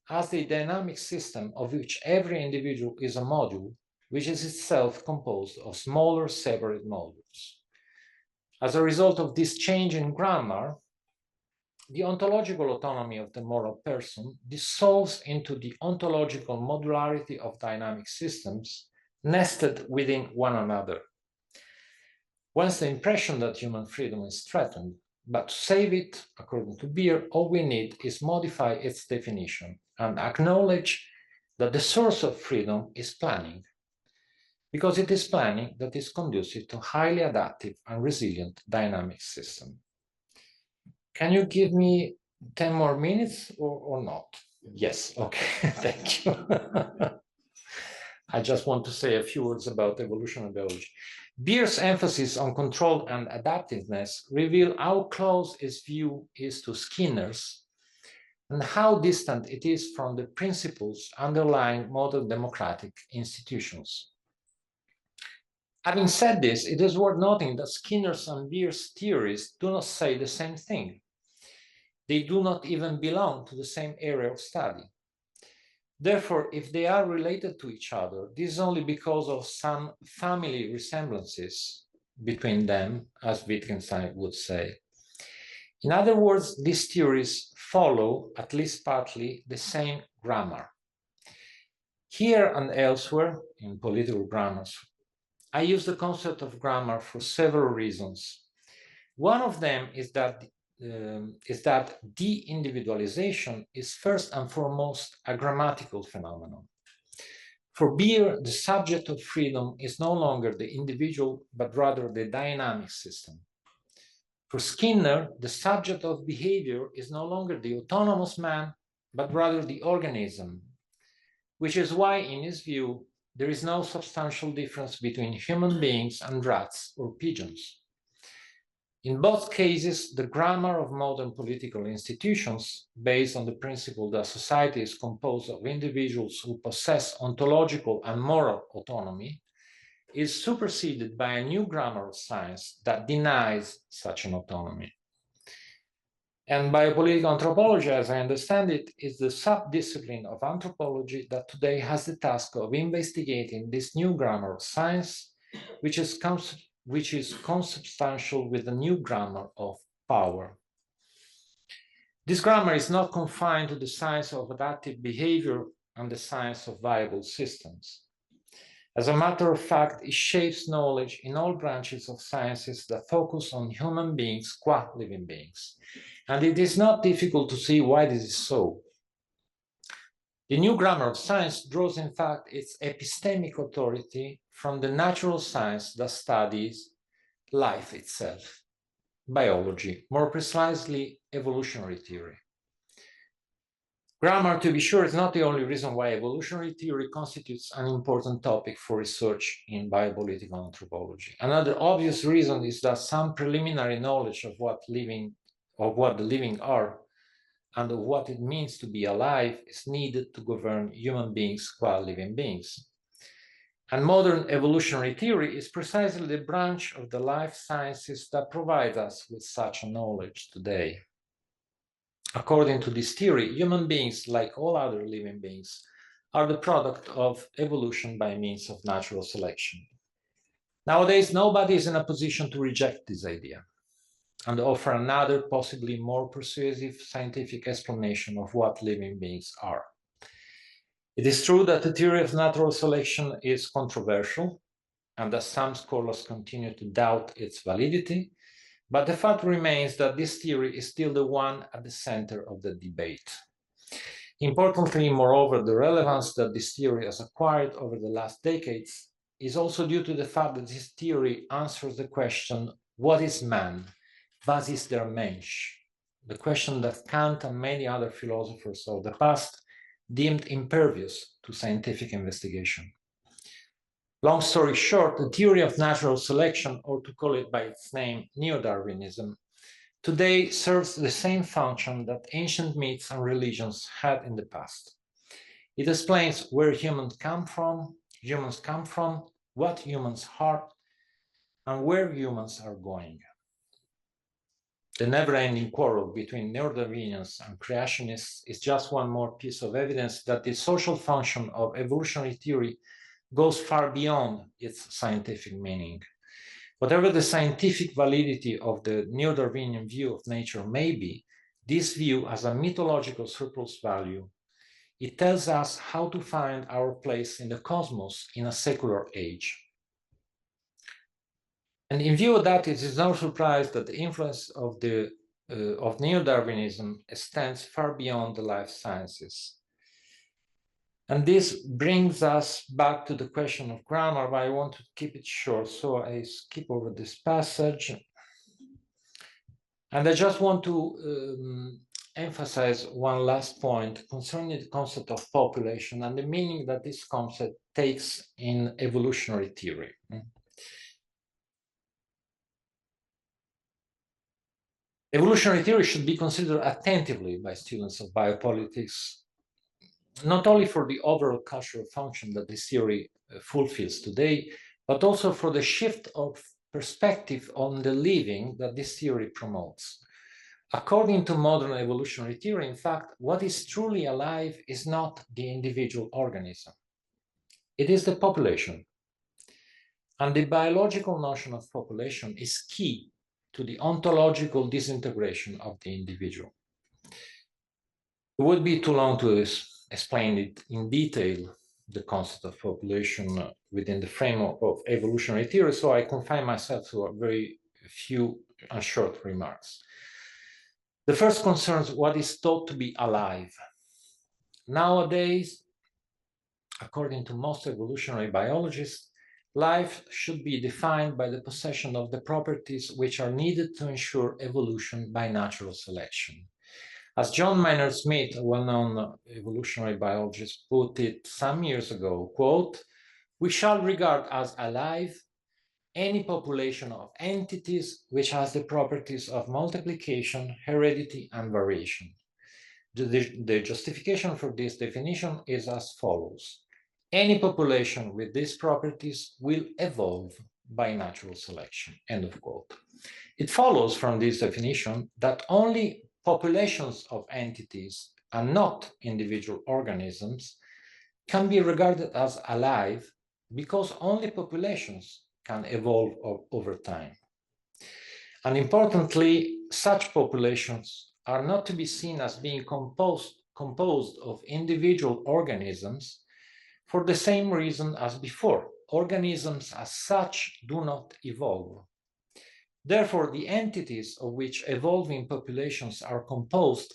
as the dynamic system of which every individual is a module, which is itself composed of smaller separate modules. As a result of this change in grammar, the ontological autonomy of the moral person dissolves into the ontological modularity of dynamic systems nested within one another. Once the impression that human freedom is threatened, but to save it, according to Beer, all we need is modify its definition and acknowledge that the source of freedom is planning, because it is planning that is conducive to highly adaptive and resilient dynamic system. Can you give me 10 more minutes or not? Yes, okay, thank you. I just want to say a few words about evolutionary biology. Beer's emphasis on control and adaptiveness reveal how close his view is to Skinner's and how distant it is from the principles underlying modern democratic institutions. Having said this, it is worth noting that Skinner's and Beer's theories do not say the same thing. They do not even belong to the same area of study. Therefore, if they are related to each other, this is only because of some family resemblances between them, as Wittgenstein would say. In other words, these theories follow, at least partly, the same grammar. Here and elsewhere, in political grammars, I use the concept of grammar for several reasons. One of them is that de-individualization is first and foremost a grammatical phenomenon. For Beer, the subject of freedom is no longer the individual, but rather the dynamic system. For Skinner, the subject of behavior is no longer the autonomous man, but rather the organism, which is why, in his view, there is no substantial difference between human beings and rats or pigeons. In both cases, the grammar of modern political institutions, based on the principle that society is composed of individuals who possess ontological and moral autonomy, is superseded by a new grammar of science that denies such an autonomy. And biopolitical anthropology, as I understand it, is the subdiscipline of anthropology that today has the task of investigating this new grammar of science, which is consubstantial with the new grammar of power. This grammar is not confined to the science of adaptive behavior and the science of viable systems. As a matter of fact, it shapes knowledge in all branches of sciences that focus on human beings qua living beings. And it is not difficult to see why this is so. The new grammar of science draws, in fact, its epistemic authority from the natural science that studies life itself, biology, more precisely, evolutionary theory. Grammar, to be sure, is not the only reason why evolutionary theory constitutes an important topic for research in biopolitical anthropology. Another obvious reason is that some preliminary knowledge of what the living are and of what it means to be alive is needed to govern human beings qua living beings. And modern evolutionary theory is precisely the branch of the life sciences that provide us with such a knowledge today. According to this theory, human beings, like all other living beings, are the product of evolution by means of natural selection. Nowadays, nobody is in a position to reject this idea and offer another, possibly more persuasive scientific explanation of what living beings are. It is true that the theory of natural selection is controversial and that some scholars continue to doubt its validity, but the fact remains that this theory is still the one at the center of the debate. Importantly, moreover, the relevance that this theory has acquired over the last decades is also due to the fact that this theory answers the question, what is man? Was ist der Mensch? The question that Kant and many other philosophers of the past deemed impervious to scientific investigation. Long story short, the theory of natural selection, or to call it by its name, Neo-Darwinism, today serves the same function that ancient myths and religions had in the past. It explains where humans come from, what humans are, and where humans are going. The never-ending quarrel between neo-Darwinians and creationists is just one more piece of evidence that the social function of evolutionary theory goes far beyond its scientific meaning. Whatever the scientific validity of the neo-Darwinian view of nature may be, this view has a mythological surplus value. It tells us how to find our place in the cosmos in a secular age. And in view of that, it is no surprise that the influence of neo-Darwinism extends far beyond the life sciences. And this brings us back to the question of grammar, but I want to keep it short, so I skip over this passage. And I just want to emphasize one last point concerning the concept of population and the meaning that this concept takes in evolutionary theory. Evolutionary theory should be considered attentively by students of biopolitics, not only for the overall cultural function that this theory fulfills today, but also for the shift of perspective on the living that this theory promotes. According to modern evolutionary theory, in fact, what is truly alive is not the individual organism. It is the population. And the biological notion of population is key to the ontological disintegration of the individual. It would be too long to explain it in detail, the concept of population within the framework of evolutionary theory, so I confine myself to a very few and short remarks. The first concerns what is thought to be alive. Nowadays, according to most evolutionary biologists, life should be defined by the possession of the properties which are needed to ensure evolution by natural selection. As John Maynard Smith, a well-known evolutionary biologist, put it some years ago, quote, "We shall regard as alive any population of entities which has the properties of multiplication, heredity, and variation." The justification for this definition is as follows. Any population with these properties will evolve by natural selection, end of quote. It follows from this definition that only populations of entities and not individual organisms can be regarded as alive because only populations can evolve over time. And importantly, such populations are not to be seen as being composed of individual organisms for the same reason as before. Organisms as such do not evolve. Therefore, the entities of which evolving populations are composed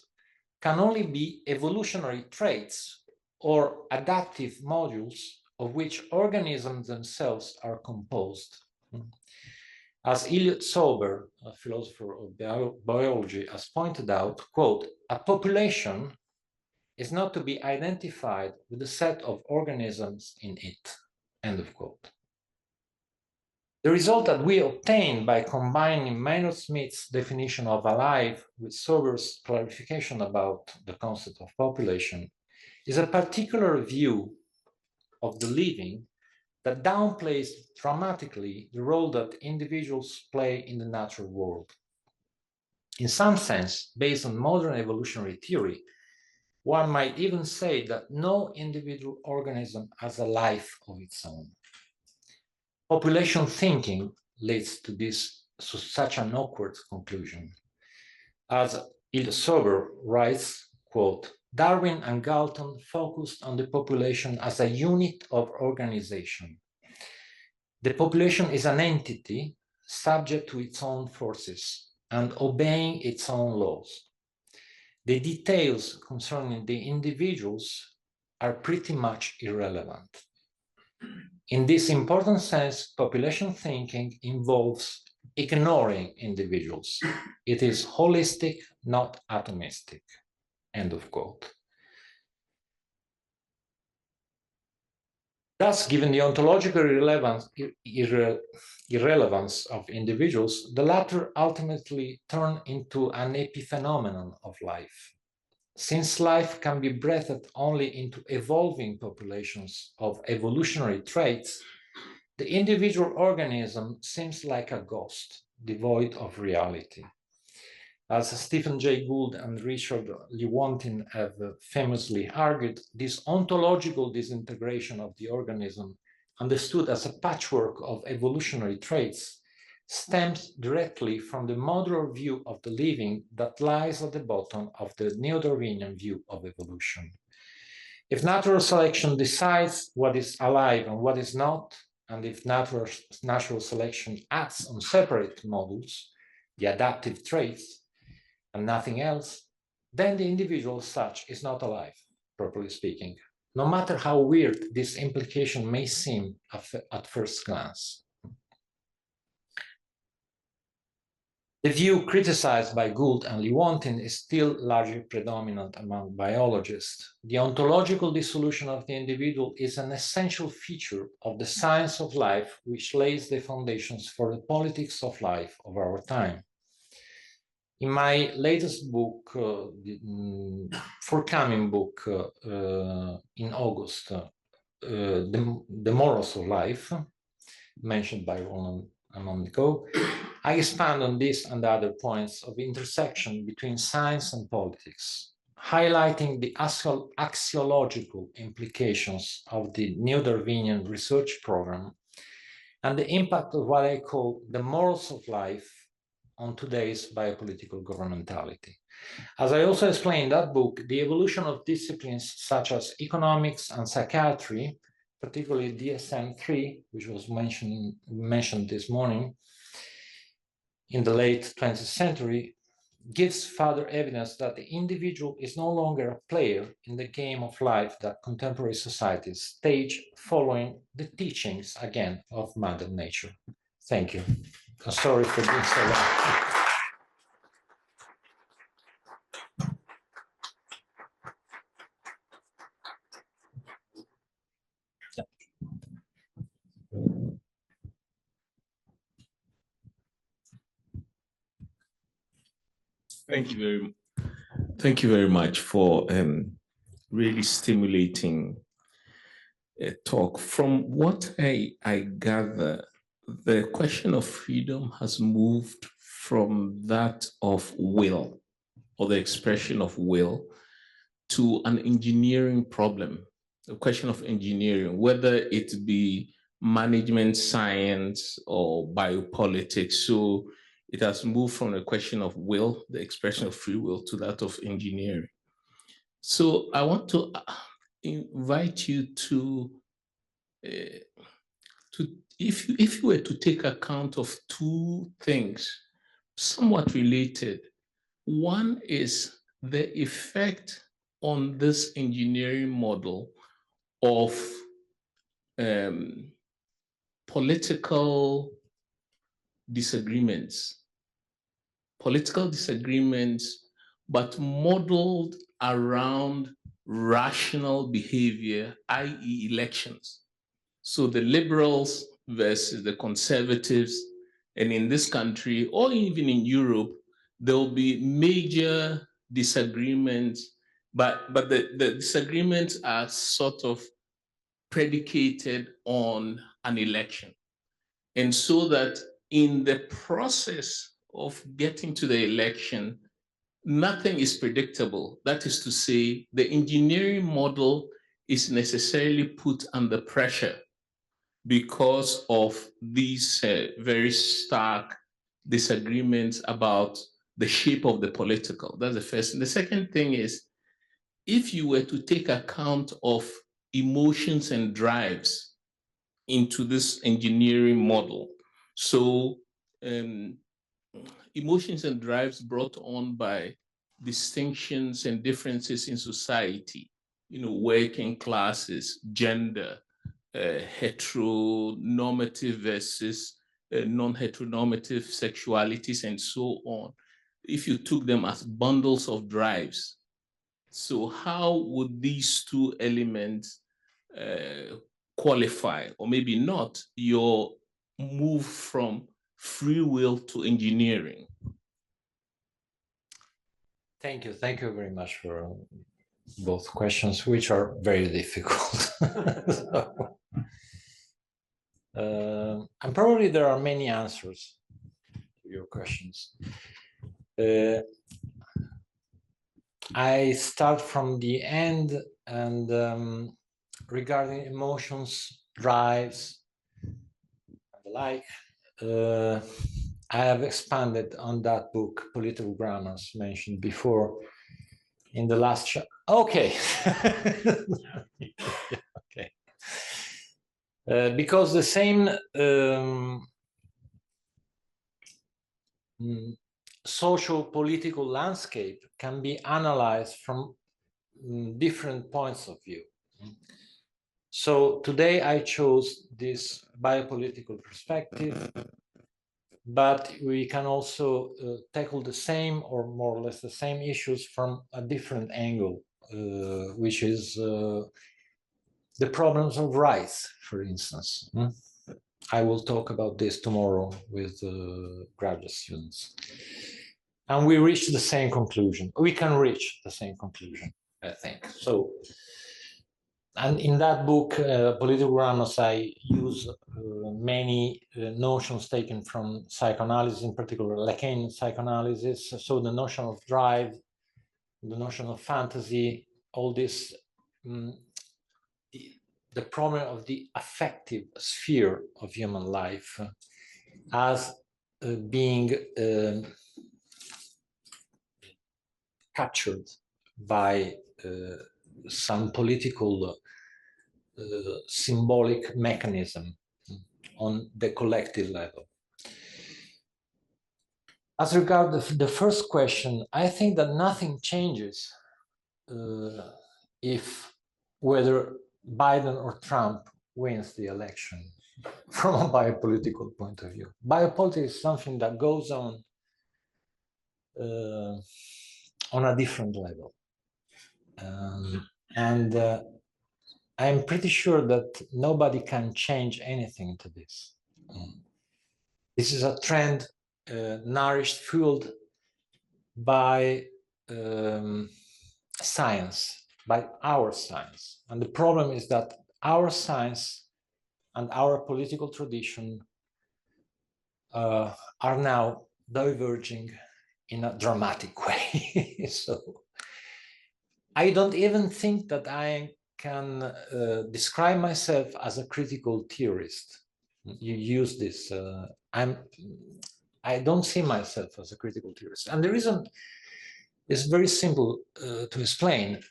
can only be evolutionary traits or adaptive modules of which organisms themselves are composed. As Elliot Sober, a philosopher of biology, has pointed out, quote, "A population is not to be identified with a set of organisms in it," end of quote. The result that we obtain by combining Maynard Smith's definition of alive with Sober's clarification about the concept of population is a particular view of the living that downplays dramatically the role that individuals play in the natural world. In some sense, based on modern evolutionary theory, one might even say that no individual organism has a life of its own. Population thinking leads to such an awkward conclusion. As Il Sober writes, quote, "Darwin and Galton focused on the population as a unit of organization. The population is an entity subject to its own forces and obeying its own laws. The details concerning the individuals are pretty much irrelevant. In this important sense, population thinking involves ignoring individuals. It is holistic, not atomistic," end of quote. Thus, given the ontological irrelevance of individuals, the latter ultimately turn into an epiphenomenon of life. Since life can be breathed only into evolving populations of evolutionary traits, the individual organism seems like a ghost, devoid of reality. As Stephen Jay Gould and Richard Lewontin have famously argued, this ontological disintegration of the organism, understood as a patchwork of evolutionary traits, stems directly from the modular view of the living that lies at the bottom of the neo-Darwinian view of evolution. If natural selection decides what is alive and what is not, and if natural selection acts on separate modules, the adaptive traits, and nothing else, then the individual as such is not alive, properly speaking, no matter how weird this implication may seem at first glance. The view criticized by Gould and Lewontin is still largely predominant among biologists. The ontological dissolution of the individual is an essential feature of the science of life, which lays the foundations for the politics of life of our time. In my latest book, forthcoming book in August, The Morals of Life, mentioned by Roland a moment ago, I expand on this and other points of intersection between science and politics, highlighting the axiological implications of the Neo-Darwinian research program and the impact of what I call the morals of life on today's biopolitical governmentality. As I also explain in that book, the evolution of disciplines such as economics and psychiatry, particularly DSM-3, which was mentioned this morning, in the late 20th century, gives further evidence that the individual is no longer a player in the game of life that contemporary societies stage following the teachings, again, of Mother Nature. Thank you. Sorry for being so long. Thank you very much for really stimulating talk. From what I gather, the question of freedom has moved from that of will, or the expression of will, to an engineering problem, a question of engineering, whether it be management science or biopolitics. So it has moved from the question of will, the expression of free will, to that of engineering. So I want to invite you to if you were to take account of two things somewhat related. One is the effect on this engineering model of political disagreements, but modeled around rational behavior, i.e. elections. So the liberals versus the conservatives, and in this country, or even in Europe, there'll be major disagreements, but the disagreements are sort of predicated on an election. And so that in the process of getting to the election, nothing is predictable. That is to say, the engineering model is necessarily put under pressure because of these very stark disagreements about the shape of the political. That's the first. And the second thing is, if you were to take account of emotions and drives into this engineering model, so emotions and drives brought on by distinctions and differences in society, working classes, gender, heteronormative versus non-heteronormative sexualities, and so on. If you took them as bundles of drives, so how would these two elements qualify, or maybe not, your move from free will to engineering? Thank you very much for both questions, which are very difficult. And probably there are many answers to your questions. I start from the end, and regarding emotions, drives, and the like, I have expanded on that book, Political Grammars, mentioned before in the last Okay. Okay. because the same social political landscape can be analyzed from different points of view. So today I chose this biopolitical perspective, but we can also tackle the same or more or less the same issues from a different angle, which is the problems of rights, for instance. I will talk about this tomorrow with graduate students. And we reach the same conclusion. We can reach the same conclusion, I think. So, and in that book, Political Grammars, I use many notions taken from psychoanalysis, in particular Lacanian psychoanalysis. So the notion of drive, the notion of fantasy, all this, the problem of the affective sphere of human life as being captured by some political symbolic mechanism on the collective level. As regards the first question, I think that nothing changes if whether Biden or Trump wins the election from a biopolitical point of view. Biopolitics is something that goes on a different level. I'm pretty sure that nobody can change anything to this. This is a trend nourished, fueled by science, by our science. And the problem is that our science and our political tradition are now diverging in a dramatic way. So I don't even think that I can describe myself as a critical theorist. You use this. I don't see myself as a critical theorist. And the reason is very simple to explain.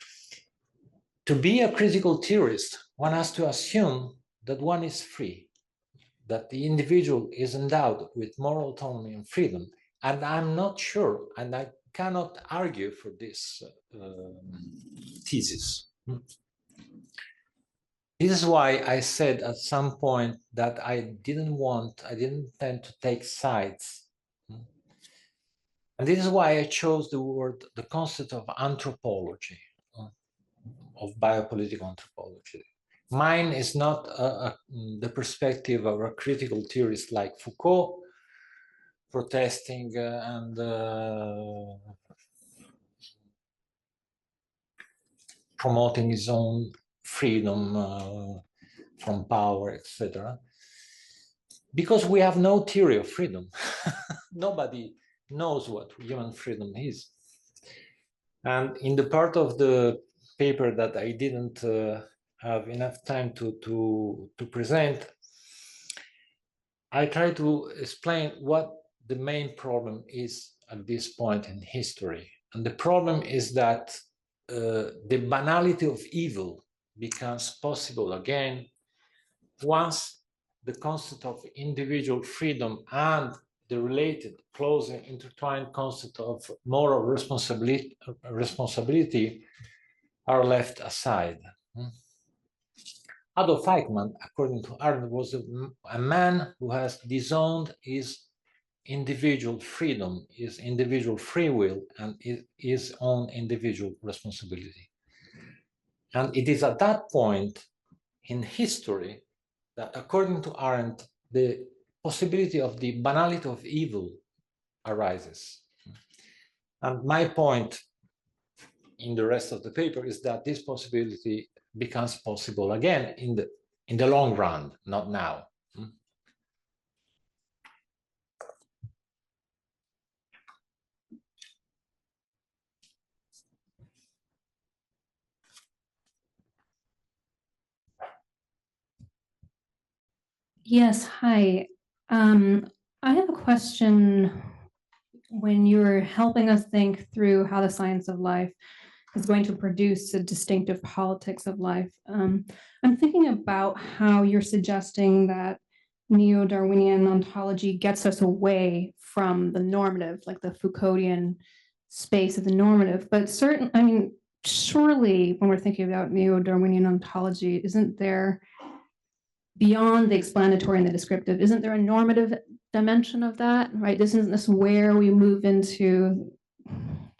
To be a critical theorist, one has to assume that one is free, that the individual is endowed with moral autonomy and freedom. And I'm not sure, and I cannot argue for this thesis. This is why I said at some point that I didn't intend to take sides. And this is why I chose the concept of anthropology, of biopolitical anthropology. Mine is not the perspective of a critical theorist like Foucault, protesting and promoting his own freedom from power, etc. Because we have no theory of freedom. Nobody knows what human freedom is. And in the part of the paper that I didn't have enough time to present, I try to explain what the main problem is at this point in history. And the problem is that the banality of evil becomes possible again once the concept of individual freedom and the related, closely intertwined concept of moral responsibility are left aside. Adolf Eichmann, according to Arendt, was a man who has disowned his individual freedom, his individual free will, and his own individual responsibility. And it is at that point in history that, according to Arendt, the possibility of the banality of evil arises. And my point in the rest of the paper is that this possibility becomes possible again in the long run, not now. Yes, hi. I have a question. When you're helping us think through how the science of life is going to produce a distinctive politics of life. I'm thinking about how you're suggesting that neo-Darwinian ontology gets us away from the normative, like the Foucauldian space of the normative. But surely when we're thinking about neo-Darwinian ontology, isn't there, beyond the explanatory and the descriptive, isn't there a normative dimension of that, right? Isn't this where we move into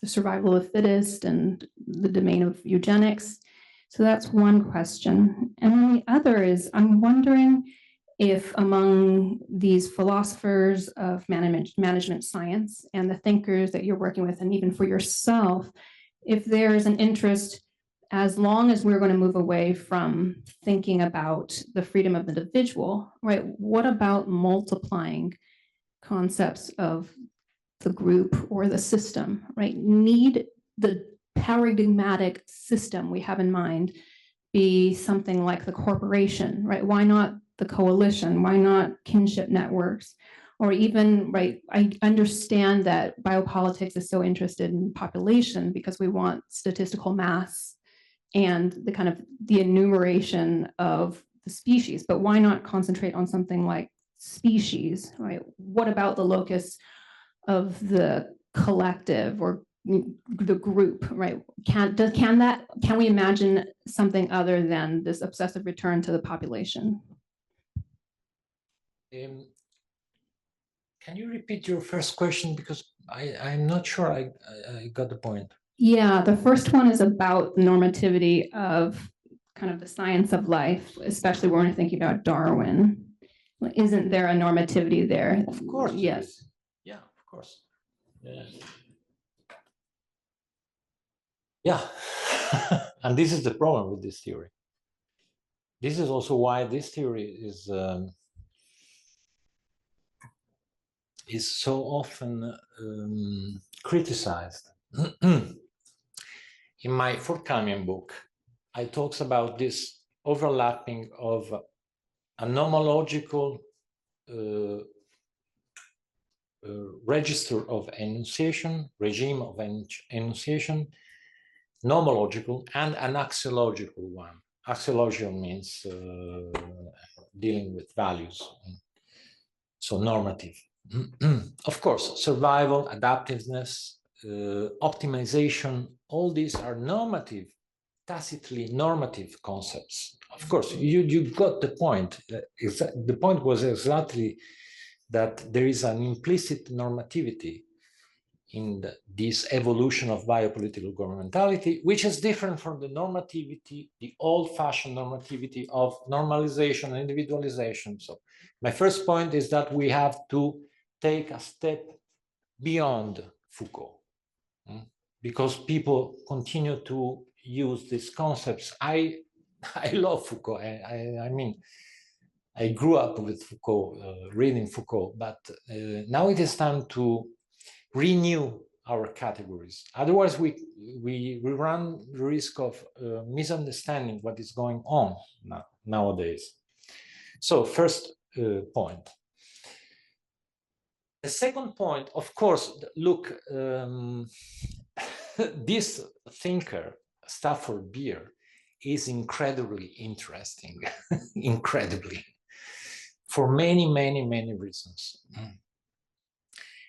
the survival of the fittest and the domain of eugenics? So that's one question. And then the other is, I'm wondering if among these philosophers of management science and the thinkers that you're working with, and even for yourself, if there is an interest, as long as we're going to move away from thinking about the freedom of the individual, right? What about multiplying concepts of the group or the system, right? Need the paradigmatic system we have in mind be something like the corporation, right? Why not the coalition? Why not kinship networks? Or even, right, I understand that biopolitics is so interested in population because we want statistical mass and the kind of the enumeration of the species, but why not concentrate on something like species, right? What about the locus of the collective or the group, right? Can we imagine something other than this obsessive return to the population? Can you repeat your first question, because I'm not sure I got the point. Yeah, the first one is about the normativity of kind of the science of life, especially when we're thinking about Darwin. Isn't there a normativity there? Of course. Yes. Yeah, of course. Yeah. And this is the problem with this theory. This is also why this theory is so often criticized. In my forthcoming book, I talks about this overlapping of a nomological register of enunciation, regime of enunciation, nomological, and an axiological one. Axiological means dealing with values, so normative. Of course, survival, adaptiveness, optimization, all these are normative, tacitly normative concepts. Of course, you got the point. The point was exactly that there is an implicit normativity in this evolution of biopolitical governmentality, which is different from the normativity, the old-fashioned normativity of normalization and individualization. So my first point is that we have to take a step beyond Foucault, because people continue to use these concepts. I love Foucault. I mean, I grew up with Foucault, reading Foucault, but now it is time to renew our categories. Otherwise, we run the risk of misunderstanding what is going on nowadays. So first point. The second point, of course, look, this thinker, Stafford Beer, is incredibly interesting, incredibly, for many, many, many reasons.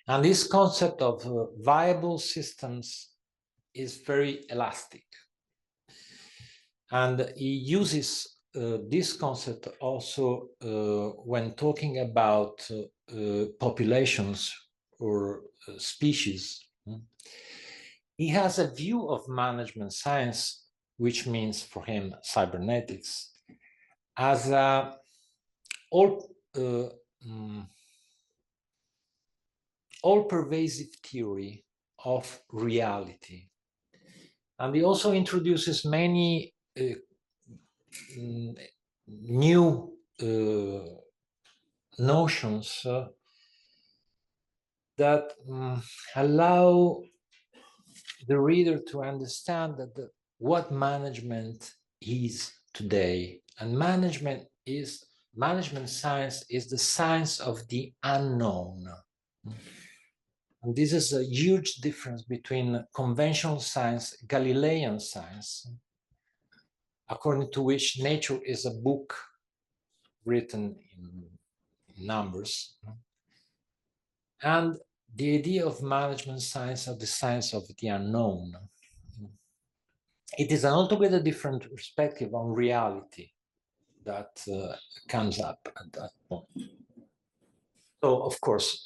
And this concept of viable systems is very elastic. And he uses this concept also when talking about populations or species. He has a view of management science, which means for him cybernetics, as a all-pervasive theory of reality. And he also introduces many new notions that allow the reader to understand that what management is today. And management science is the science of the unknown. And this is a huge difference between conventional science, Galilean science, according to which nature is a book written in numbers, and the idea of management science as the science of the unknown. It is an altogether different perspective on reality that comes up at that point. So, of course,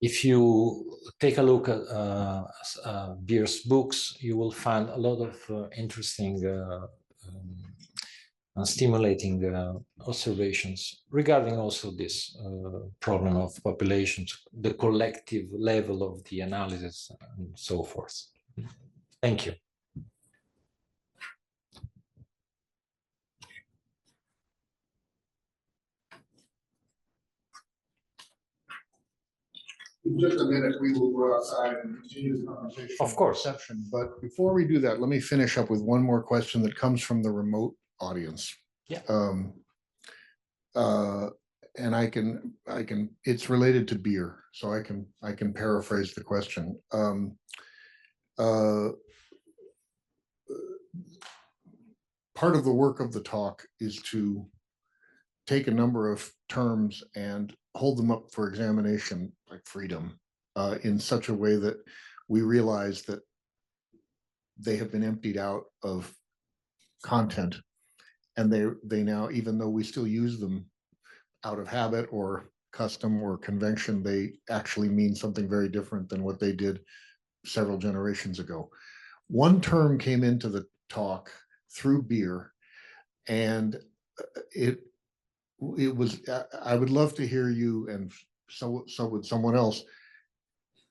if you take a look at Beer's books, you will find a lot of interesting and stimulating observations regarding also this problem of populations, the collective level of the analysis, and so forth. Thank you. In just a minute, we will go outside and continue the conversation. Of course. Reception. But before we do that, let me finish up with one more question that comes from the remote audience. Yeah. And it's related to beer, so I can paraphrase the question. Part of the work of the talk is to take a number of terms and hold them up for examination, like freedom, in such a way that we realize that they have been emptied out of content, and they now, even though we still use them out of habit or custom or convention, they actually mean something very different than what they did several generations ago. One term came into the talk through beer, and it was, I would love to hear you, and so would someone else,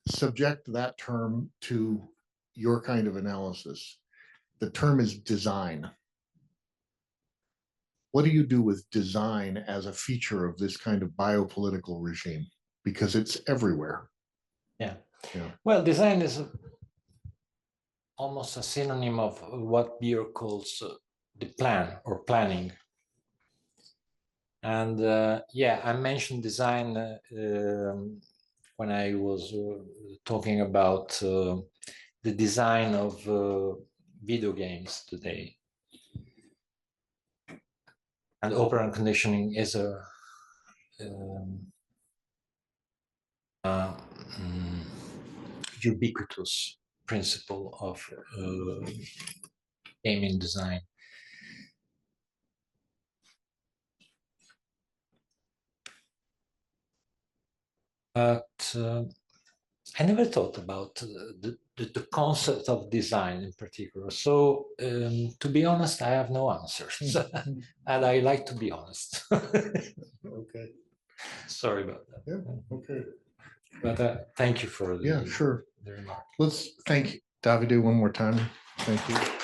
subject that term to your kind of analysis. The term is design. What do you do with design as a feature of this kind of biopolitical regime? Because it's everywhere. Yeah. Yeah. Well, design is almost a synonym of what Beer calls the plan or planning. And yeah, I mentioned design when I was talking about the design of video games today. And operant conditioning is a ubiquitous principle of gaming design. But I never thought about the concept of design in particular. So to be honest, I have no answers. And I like to be honest. Okay. Sorry about that. Yeah. Okay. But thank you for the, Yeah, sure. the remark. Let's thank Davide one more time. Thank you.